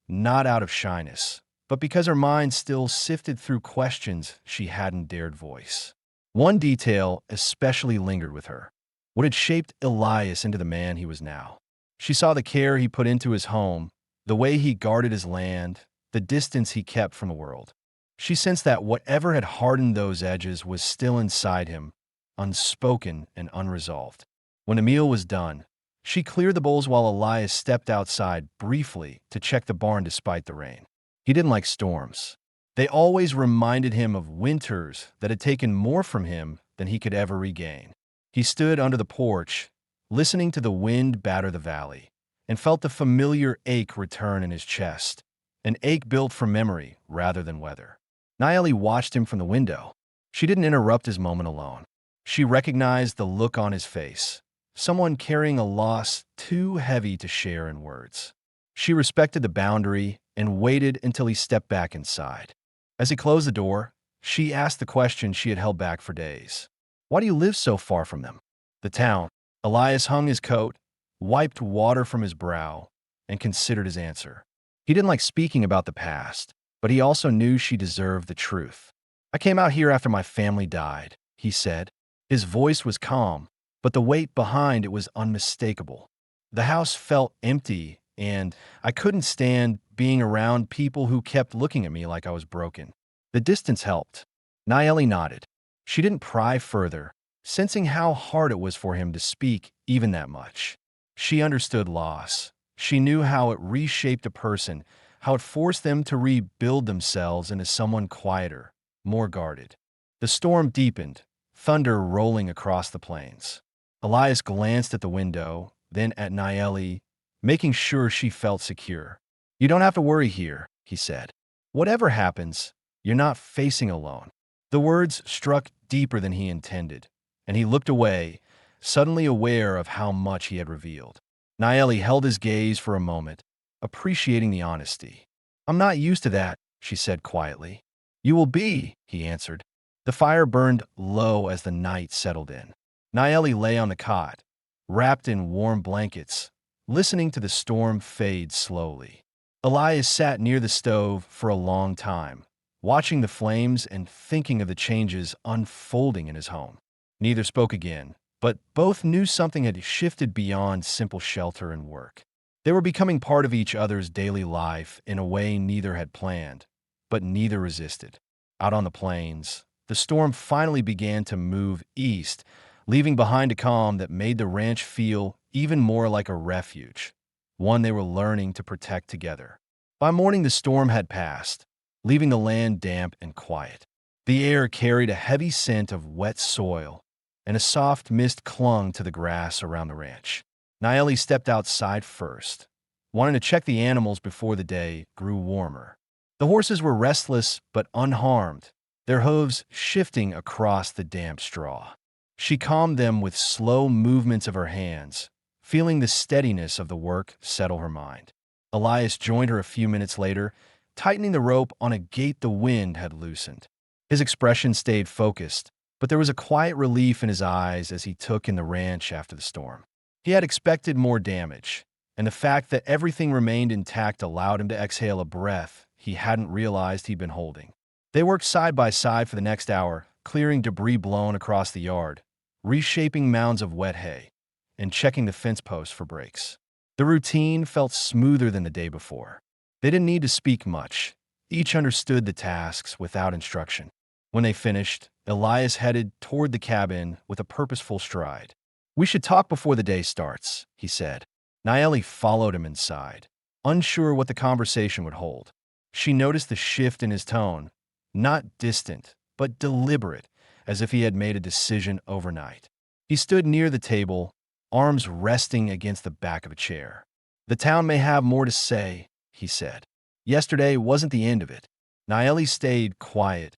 not out of shyness, but because her mind still sifted through questions she hadn't dared voice. One detail especially lingered with her: what had shaped Elias into the man he was now. She saw the care he put into his home, the way he guarded his land, the distance he kept from the world. She sensed that whatever had hardened those edges was still inside him, unspoken and unresolved. When the meal was done, she cleared the bowls while Elias stepped outside briefly to check the barn despite the rain. He didn't like storms. They always reminded him of winters that had taken more from him than he could ever regain. He stood under the porch, listening to the wind batter the valley, and felt the familiar ache return in his chest, an ache built from memory rather than weather. Nielli watched him from the window. She didn't interrupt his moment alone. She recognized the look on his face, someone carrying a loss too heavy to share in words. She respected the boundary and waited until he stepped back inside. As he closed the door, she asked the question she had held back for days. Why do you live so far from them? The town. Elias hung his coat, wiped water from his brow, and considered his answer. He didn't like speaking about the past, but he also knew she deserved the truth. I came out here after my family died, he said. His voice was calm, but the weight behind it was unmistakable. The house felt empty, and I couldn't stand being around people who kept looking at me like I was broken. The distance helped. Nielli nodded. She didn't pry further, sensing how hard it was for him to speak even that much. She understood loss. She knew how it reshaped a person, how it forced them to rebuild themselves into someone quieter, more guarded. The storm deepened, thunder rolling across the plains. Elias glanced at the window, then at Nielli, making sure she felt secure. You don't have to worry here, he said. Whatever happens, you're not facing alone. The words struck deeper than he intended, and he looked away, suddenly aware of how much he had revealed. Nielli held his gaze for a moment, appreciating the honesty. I'm not used to that, she said quietly. You will be, he answered. The fire burned low as the night settled in. Nielli lay on the cot, wrapped in warm blankets, listening to the storm fade slowly. Elias sat near the stove for a long time, watching the flames and thinking of the changes unfolding in his home. Neither spoke again, but both knew something had shifted beyond simple shelter and work. They were becoming part of each other's daily life in a way neither had planned, but neither resisted. Out on the plains, the storm finally began to move east, leaving behind a calm that made the ranch feel even more like a refuge, one they were learning to protect together. By morning, the storm had passed, leaving the land damp and quiet. The air carried a heavy scent of wet soil, and a soft mist clung to the grass around the ranch. Nielli stepped outside first, wanting to check the animals before the day grew warmer. The horses were restless but unharmed, their hooves shifting across the damp straw. She calmed them with slow movements of her hands, feeling the steadiness of the work settle her mind. Elias joined her a few minutes later, tightening the rope on a gate the wind had loosened. His expression stayed focused, but there was a quiet relief in his eyes as he took in the ranch after the storm. He had expected more damage, and the fact that everything remained intact allowed him to exhale a breath he hadn't realized he'd been holding. They worked side by side for the next hour, clearing debris blown across the yard, reshaping mounds of wet hay, and checking the fence posts for breaks. The routine felt smoother than the day before. They didn't need to speak much. Each understood the tasks without instruction. When they finished, Elias headed toward the cabin with a purposeful stride. "We should talk before the day starts," he said. Nielli followed him inside, unsure what the conversation would hold. She noticed the shift in his tone, not distant, but deliberate, as if he had made a decision overnight. He stood near the table, arms resting against the back of a chair. "The town may have more to say," he said. Yesterday wasn't the end of it. Nielli stayed quiet,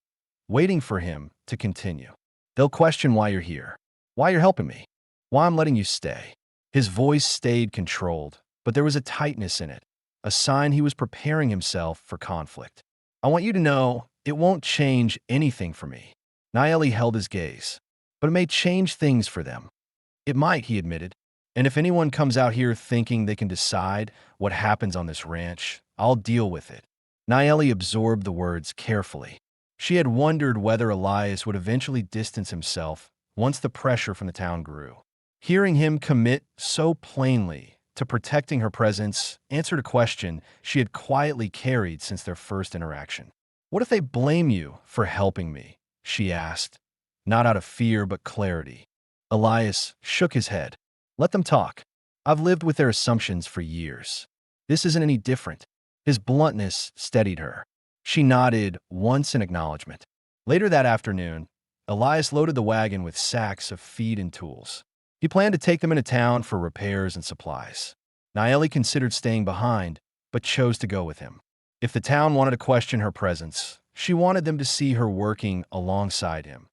waiting for him to continue. "They'll question why you're here, why you're helping me, why I'm letting you stay." His voice stayed controlled, but there was a tightness in it, a sign he was preparing himself for conflict. "I want you to know it won't change anything for me." Nielli held his gaze. "But it may change things for them." "It might," he admitted. "And if anyone comes out here thinking they can decide what happens on this ranch, I'll deal with it." Nielli absorbed the words carefully. She had wondered whether Elias would eventually distance himself once the pressure from the town grew. Hearing him commit so plainly to protecting her presence answered a question she had quietly carried since their first interaction. "What if they blame you for helping me?" she asked, not out of fear but clarity. Elias shook his head. "Let them talk. I've lived with their assumptions for years. This isn't any different." His bluntness steadied her. She nodded once in acknowledgement. Later that afternoon, Elias loaded the wagon with sacks of feed and tools. He planned to take them into town for repairs and supplies. Nielli considered staying behind, but chose to go with him. If the town wanted to question her presence, she wanted them to see her working alongside him,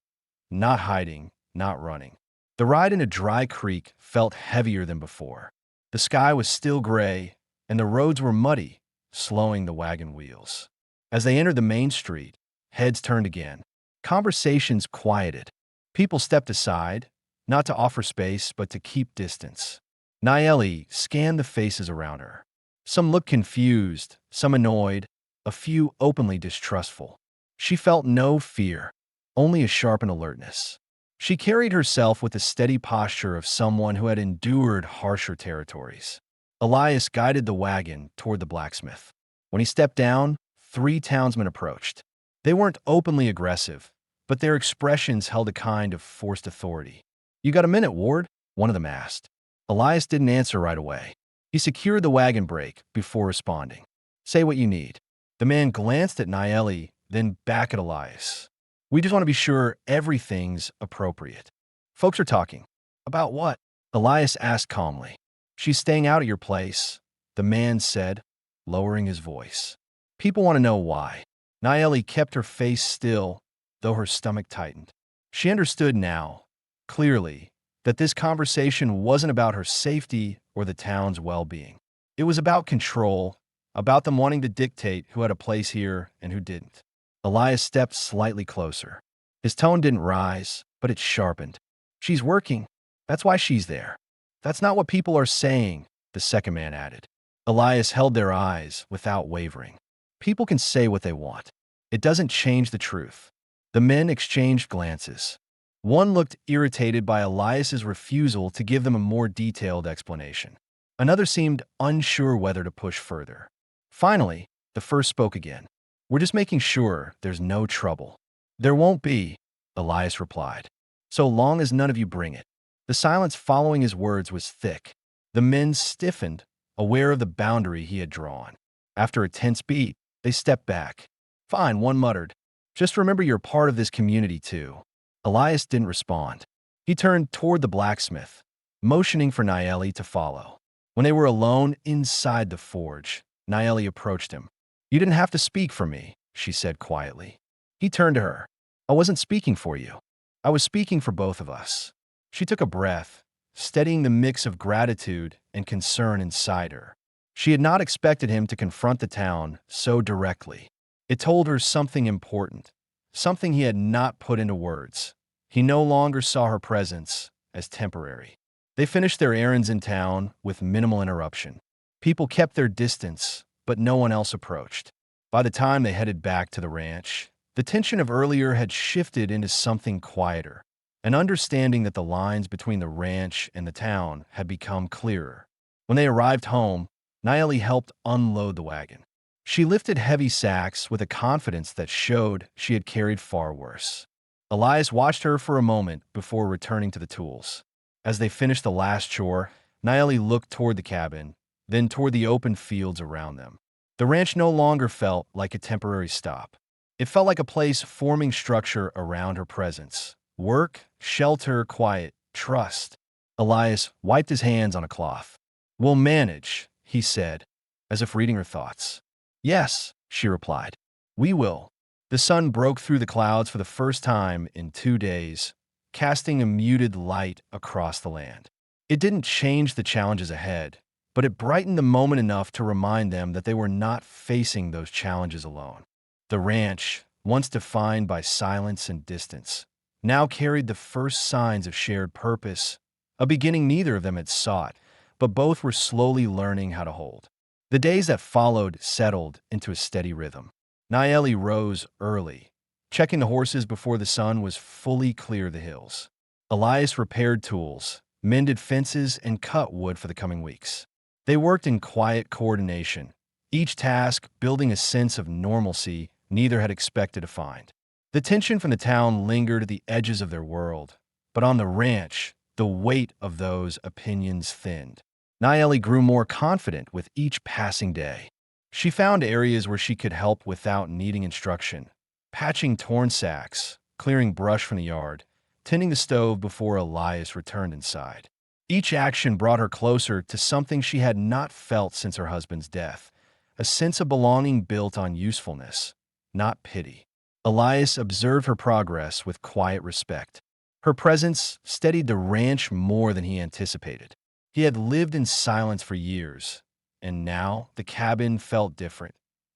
not hiding, not running. The ride into Dry Creek felt heavier than before. The sky was still gray, and the roads were muddy, slowing the wagon wheels. As they entered the main street, heads turned again. Conversations quieted. People stepped aside, not to offer space, but to keep distance. Nielli scanned the faces around her. Some looked confused, some annoyed, a few openly distrustful. She felt no fear, only a sharpened alertness. She carried herself with the steady posture of someone who had endured harsher territories. Elias guided the wagon toward the blacksmith. When he stepped down, 3 townsmen approached. They weren't openly aggressive, but their expressions held a kind of forced authority. "You got a minute, Ward?" one of them asked. Elias didn't answer right away. He secured the wagon brake before responding. "Say what you need." The man glanced at Nielli, then back at Elias. "We just want to be sure everything's appropriate." "Folks are talking." "About what?" Elias asked calmly. "She's staying out at your place," the man said, lowering his voice. "People want to know why." Nielli kept her face still, though her stomach tightened. She understood now, clearly, that this conversation wasn't about her safety or the town's well-being. It was about control, about them wanting to dictate who had a place here and who didn't. Elias stepped slightly closer. His tone didn't rise, but it sharpened. "She's working. That's why she's there." "That's not what people are saying," the second man added. Elias held their eyes without wavering. "People can say what they want. It doesn't change the truth." The men exchanged glances. One looked irritated by Elias's refusal to give them a more detailed explanation. Another seemed unsure whether to push further. Finally, the first spoke again. We're just making sure there's no trouble. There won't be, Elias replied, so long as none of you bring it. The silence following his words was thick. The men stiffened, aware of the boundary he had drawn. After a tense beat, they stepped back. Fine, one muttered. Just remember you're part of this community too. Elias didn't respond. He turned toward the blacksmith, motioning for Nielli to follow. When they were alone inside the forge, Nielli approached him. You didn't have to speak for me, she said quietly. He turned to her. I wasn't speaking for you. I was speaking for both of us. She took a breath, steadying the mix of gratitude and concern inside her. She had not expected him to confront the town so directly. It told her something important, something he had not put into words. He no longer saw her presence as temporary. They finished their errands in town with minimal interruption. People kept their distance, but no one else approached. By the time they headed back to the ranch, the tension of earlier had shifted into something quieter, an understanding that the lines between the ranch and the town had become clearer. When they arrived home, Nielli helped unload the wagon. She lifted heavy sacks with a confidence that showed she had carried far worse. Elias watched her for a moment before returning to the tools. As they finished the last chore, Nielli looked toward the cabin, then toward the open fields around them. The ranch no longer felt like a temporary stop. It felt like a place forming structure around her presence. Work, shelter, quiet, trust. Elias wiped his hands on a cloth. We'll manage, he said, as if reading her thoughts. Yes, she replied. We will. The sun broke through the clouds for the first time in 2 days, casting a muted light across the land. It didn't change the challenges ahead, but it brightened the moment enough to remind them that they were not facing those challenges alone. The ranch, once defined by silence and distance, now carried the first signs of shared purpose, a beginning neither of them had sought, but both were slowly learning how to hold. The days that followed settled into a steady rhythm. Nielli rose early, checking the horses before the sun was fully clear of the hills. Elias repaired tools, mended fences, and cut wood for the coming weeks. They worked in quiet coordination, each task building a sense of normalcy neither had expected to find. The tension from the town lingered at the edges of their world, but on the ranch, the weight of those opinions thinned. Nielli grew more confident with each passing day. She found areas where she could help without needing instruction, patching torn sacks, clearing brush from the yard, tending the stove before Elias returned inside. Each action brought her closer to something she had not felt since her husband's death, a sense of belonging built on usefulness, not pity. Elias observed her progress with quiet respect. Her presence steadied the ranch more than he anticipated. He had lived in silence for years, and now the cabin felt different.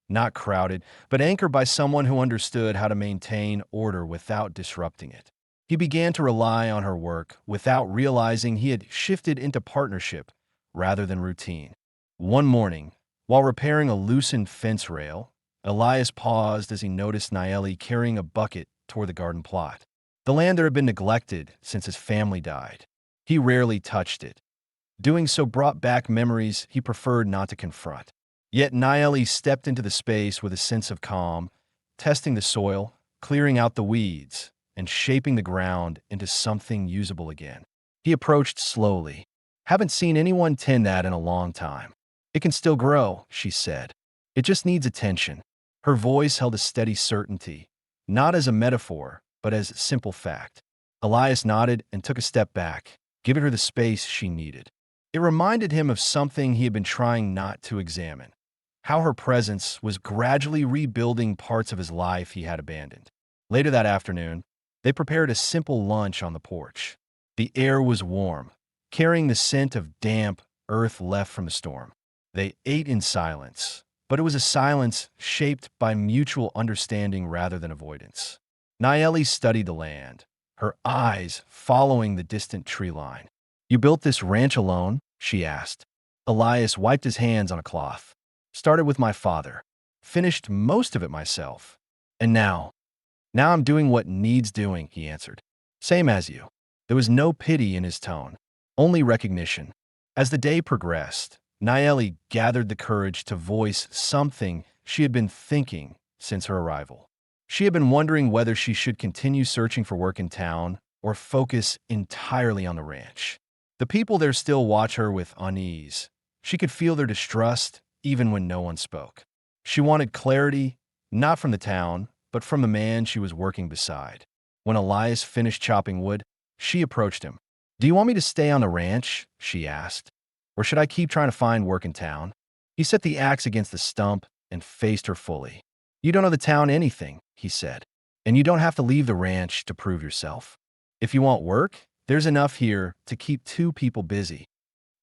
Not crowded, but anchored by someone who understood how to maintain order without disrupting it. He began to rely on her work without realizing he had shifted into partnership rather than routine. One morning, while repairing a loosened fence rail, Elias paused as he noticed Nielli carrying a bucket toward the garden plot. The land there had been neglected since his family died. He rarely touched it. Doing so brought back memories he preferred not to confront. Yet Nielli stepped into the space with a sense of calm, testing the soil, clearing out the weeds, and shaping the ground into something usable again. He approached slowly. Haven't seen anyone tend that in a long time. It can still grow, she said. It just needs attention. Her voice held a steady certainty, not as a metaphor, but as simple fact. Elias nodded and took a step back, giving her the space she needed. It reminded him of something he had been trying not to examine, how her presence was gradually rebuilding parts of his life he had abandoned. Later that afternoon, they prepared a simple lunch on the porch. The air was warm, carrying the scent of damp earth left from the storm. They ate in silence, but it was a silence shaped by mutual understanding rather than avoidance. Nielli studied the land, her eyes following the distant tree line. You built this ranch alone? She asked. Elias wiped his hands on a cloth. Started with my father. Finished most of it myself. And now I'm doing what needs doing, he answered. Same as you. There was no pity in his tone, only recognition. As the day progressed, Nielli gathered the courage to voice something she had been thinking since her arrival. She had been wondering whether she should continue searching for work in town or focus entirely on the ranch. The people there still watch her with unease. She could feel their distrust even when no one spoke. She wanted clarity, not from the town, but from the man she was working beside. When Elias finished chopping wood, she approached him. "Do you want me to stay on the ranch?" she asked. "Or should I keep trying to find work in town?" He set the axe against the stump and faced her fully. "You don't know the town anything," he said, "and you don't have to leave the ranch to prove yourself. If you want work, there's enough here to keep two people busy."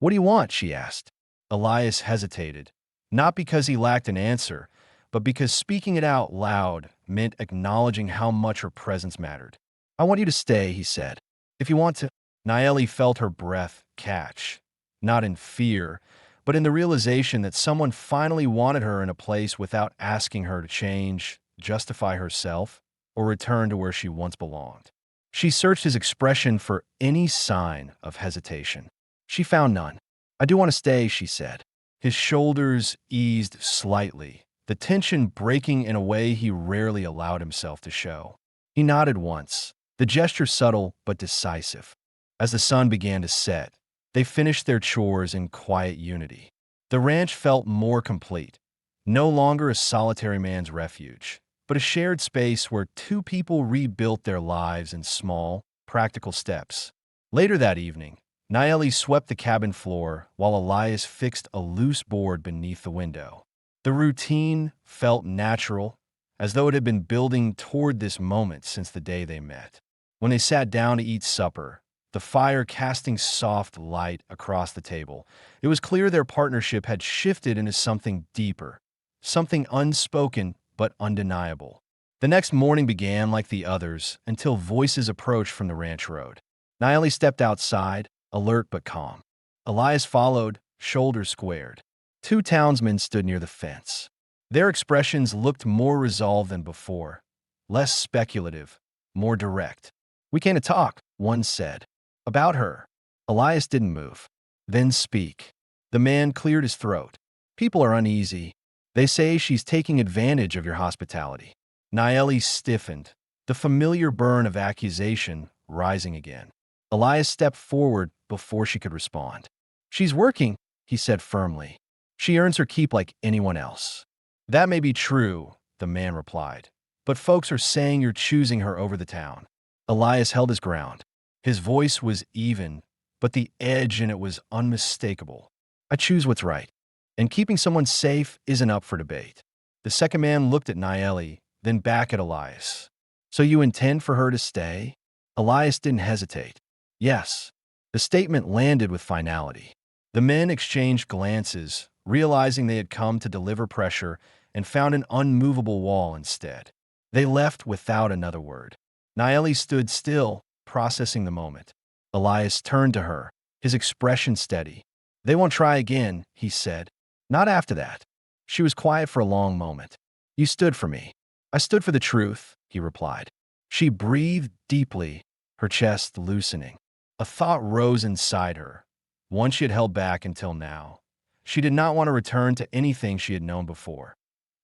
"What do you want?" she asked. Elias hesitated, not because he lacked an answer, but because speaking it out loud meant acknowledging how much her presence mattered. "I want you to stay," he said. "If you want to." Nielli felt her breath catch, not in fear, but in the realization that someone finally wanted her in a place without asking her to change, justify herself, or return to where she once belonged. She searched his expression for any sign of hesitation. She found none. "I do want to stay," she said. His shoulders eased slightly, the tension breaking in a way he rarely allowed himself to show. He nodded once, the gesture subtle but decisive. As the sun began to set, they finished their chores in quiet unity. The ranch felt more complete, no longer a solitary man's refuge, but a shared space where two people rebuilt their lives in small, practical steps. Later that evening, Nielli swept the cabin floor while Elias fixed a loose board beneath the window. The routine felt natural, as though it had been building toward this moment since the day they met. When they sat down to eat supper, the fire casting soft light across the table, it was clear their partnership had shifted into something deeper, something unspoken but undeniable. The next morning began like the others until voices approached from the ranch road. Nielli stepped outside, alert but calm. Elias followed, shoulders squared. Two townsmen stood near the fence. Their expressions looked more resolved than before, less speculative, more direct. "We came to talk," one said. "About her." Elias didn't move. "Then speak." The man cleared his throat. "People are uneasy. They say she's taking advantage of your hospitality." Nielli stiffened, the familiar burn of accusation rising again. Elias stepped forward before she could respond. "She's working," he said firmly. "She earns her keep like anyone else." "That may be true," the man replied, "but folks are saying you're choosing her over the town." Elias held his ground. His voice was even, but the edge in it was unmistakable. "I choose what's right, and keeping someone safe isn't up for debate." The second man looked at Nielli, then back at Elias. "So you intend for her to stay?" Elias didn't hesitate. "Yes." The statement landed with finality. The men exchanged glances, realizing they had come to deliver pressure and found an unmovable wall instead. They left without another word. Nielli stood still, processing the moment. Elias turned to her, his expression steady. "They won't try again," he said. "Not after that." She was quiet for a long moment. "You stood for me." "I stood for the truth," he replied. She breathed deeply, her chest loosening. A thought rose inside her, one she had held back until now. She did not want to return to anything she had known before.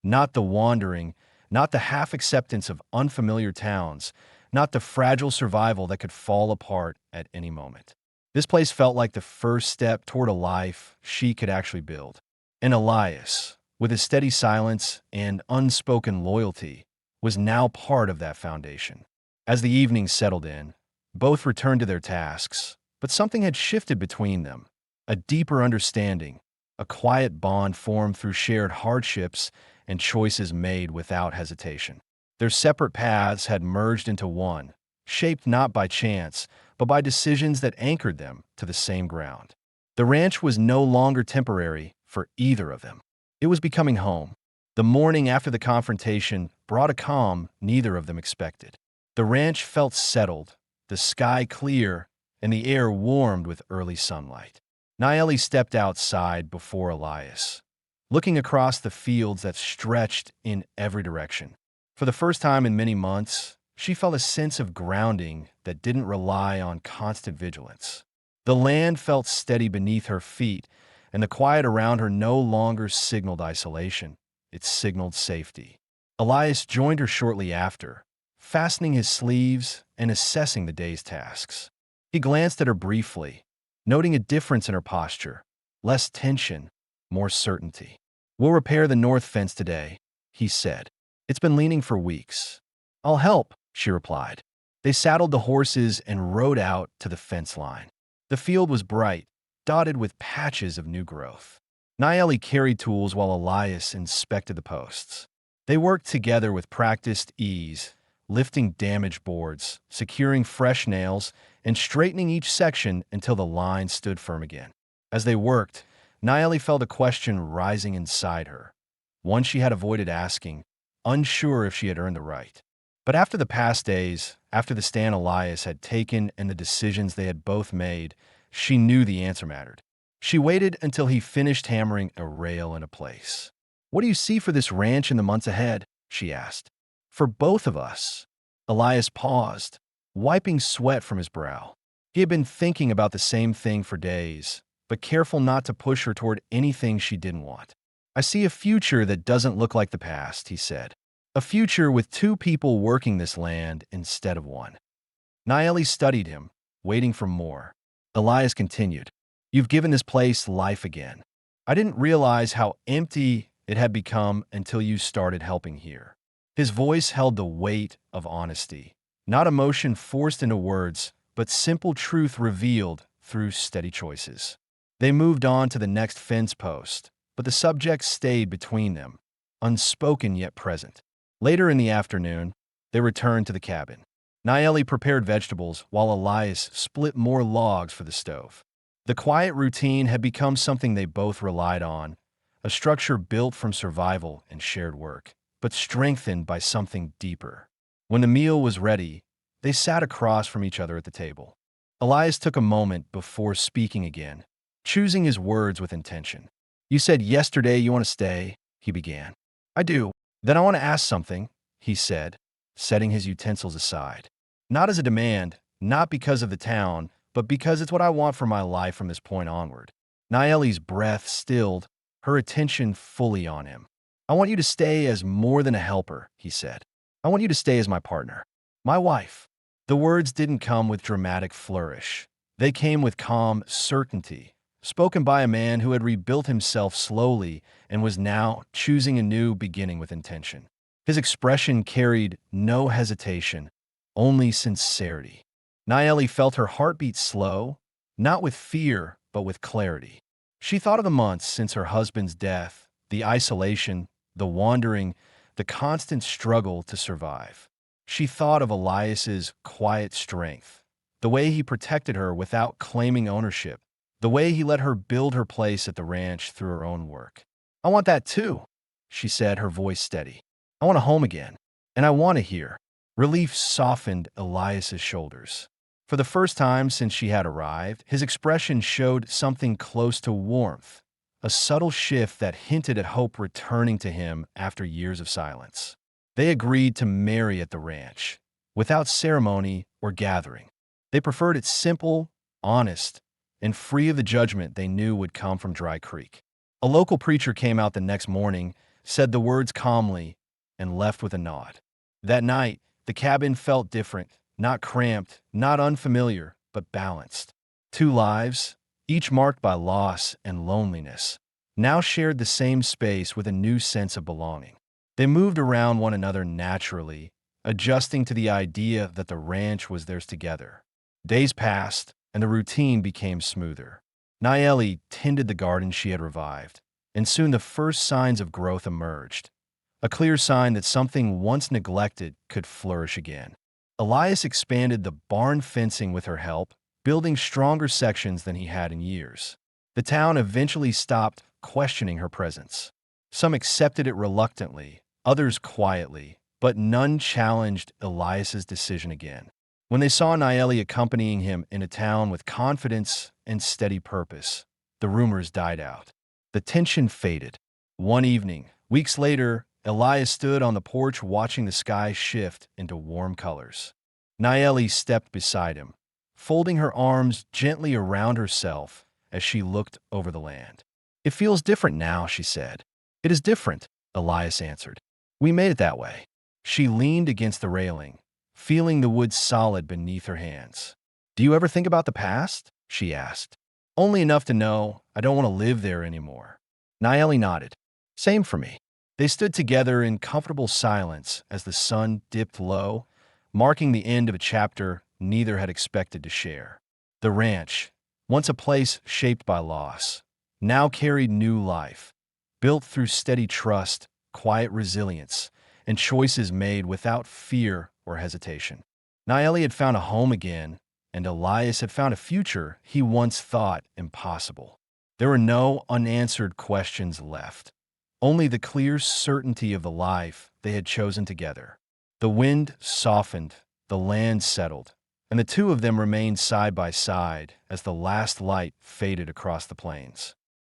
Not the wandering, not the half-acceptance of unfamiliar towns, not the fragile survival that could fall apart at any moment. This place felt like the first step toward a life she could actually build. And Elias, with his steady silence and unspoken loyalty, was now part of that foundation. As the evening settled in, both returned to their tasks, but something had shifted between them. A deeper understanding, a quiet bond formed through shared hardships and choices made without hesitation. Their separate paths had merged into one, shaped not by chance, but by decisions that anchored them to the same ground. The ranch was no longer temporary for either of them. It was becoming home. The morning after the confrontation brought a calm neither of them expected. The ranch felt settled, the sky clear, and the air warmed with early sunlight. Nielli stepped outside before Elias, looking across the fields that stretched in every direction. For the first time in many months, she felt a sense of grounding that didn't rely on constant vigilance. The land felt steady beneath her feet, and the quiet around her no longer signaled isolation. It signaled safety. Elias joined her shortly after, fastening his sleeves and assessing the day's tasks. He glanced at her briefly, noting a difference in her posture. Less tension, more certainty. "We'll repair the north fence today," he said. "It's been leaning for weeks." "I'll help," she replied. They saddled the horses and rode out to the fence line. The field was bright, dotted with patches of new growth. Nielli carried tools while Elias inspected the posts. They worked together with practiced ease, lifting damaged boards, securing fresh nails, and straightening each section until the line stood firm again. As they worked, Nielli felt a question rising inside her, one she had avoided asking, unsure if she had earned the right. But after the past days, after the stand Elias had taken and the decisions they had both made, she knew the answer mattered. She waited until he finished hammering a rail into place. "What do you see for this ranch in the months ahead?" she asked. "For both of us." Elias paused, wiping sweat from his brow. He had been thinking about the same thing for days, but careful not to push her toward anything she didn't want. "I see a future that doesn't look like the past," he said. "A future with two people working this land instead of one." Nielli studied him, waiting for more. Elias continued, "You've given this place life again. I didn't realize how empty it had become until you started helping here." His voice held the weight of honesty, not emotion forced into words, but simple truth revealed through steady choices. They moved on to the next fence post, but the subject stayed between them, unspoken yet present. Later in the afternoon, they returned to the cabin. Nielli prepared vegetables while Elias split more logs for the stove. The quiet routine had become something they both relied on, a structure built from survival and shared work, but strengthened by something deeper. When the meal was ready, they sat across from each other at the table. Elias took a moment before speaking again, choosing his words with intention. "You said yesterday you want to stay," he began. "I do. Then I want to ask something," he said, setting his utensils aside. "Not as a demand, not because of the town, but because it's what I want for my life from this point onward." Nielli's breath stilled, her attention fully on him. "I want you to stay as more than a helper," he said. "I want you to stay as my partner, my wife." The words didn't come with dramatic flourish. They came with calm certainty, spoken by a man who had rebuilt himself slowly and was now choosing a new beginning with intention. His expression carried no hesitation, only sincerity. Nielli felt her heartbeat slow, not with fear, but with clarity. She thought of the months since her husband's death, the isolation, the wandering, the constant struggle to survive. She thought of Elias's quiet strength, the way he protected her without claiming ownership, the way he let her build her place at the ranch through her own work. "I want that too," she said, her voice steady. "I want a home again, and I want to hear." Relief softened Elias's shoulders. For the first time since she had arrived, his expression showed something close to warmth, a subtle shift that hinted at hope returning to him after years of silence. They agreed to marry at the ranch, without ceremony or gathering. They preferred it simple, honest, and free of the judgment they knew would come from Dry Creek. A local preacher came out the next morning, said the words calmly, and left with a nod. That night, the cabin felt different, not cramped, not unfamiliar, but balanced. Two lives, each marked by loss and loneliness, now shared the same space with a new sense of belonging. They moved around one another naturally, adjusting to the idea that the ranch was theirs together. Days passed, and the routine became smoother. Nielli tended the garden she had revived, and soon the first signs of growth emerged, a clear sign that something once neglected could flourish again. Elias expanded the barn fencing with her help, building stronger sections than he had in years. The town eventually stopped questioning her presence. Some accepted it reluctantly, others quietly, but none challenged Elias's decision again. When they saw Nielli accompanying him in a town with confidence and steady purpose, the rumors died out. The tension faded. One evening, weeks later, Elias stood on the porch watching the sky shift into warm colors. Nielli stepped beside him, folding her arms gently around herself as she looked over the land. "It feels different now," she said. "It is different," Elias answered. "We made it that way." She leaned against the railing, feeling the wood solid beneath her hands. "Do you ever think about the past?" she asked. "Only enough to know I don't want to live there anymore." Nielli nodded. "Same for me." They stood together in comfortable silence as the sun dipped low, marking the end of a chapter neither had expected to share. The ranch, once a place shaped by loss, now carried new life, built through steady trust, quiet resilience, and choices made without fear or hesitation. Nielli had found a home again, and Elias had found a future he once thought impossible. There were no unanswered questions left, only the clear certainty of the life they had chosen together. The wind softened, the land settled, and the two of them remained side by side as the last light faded across the plains.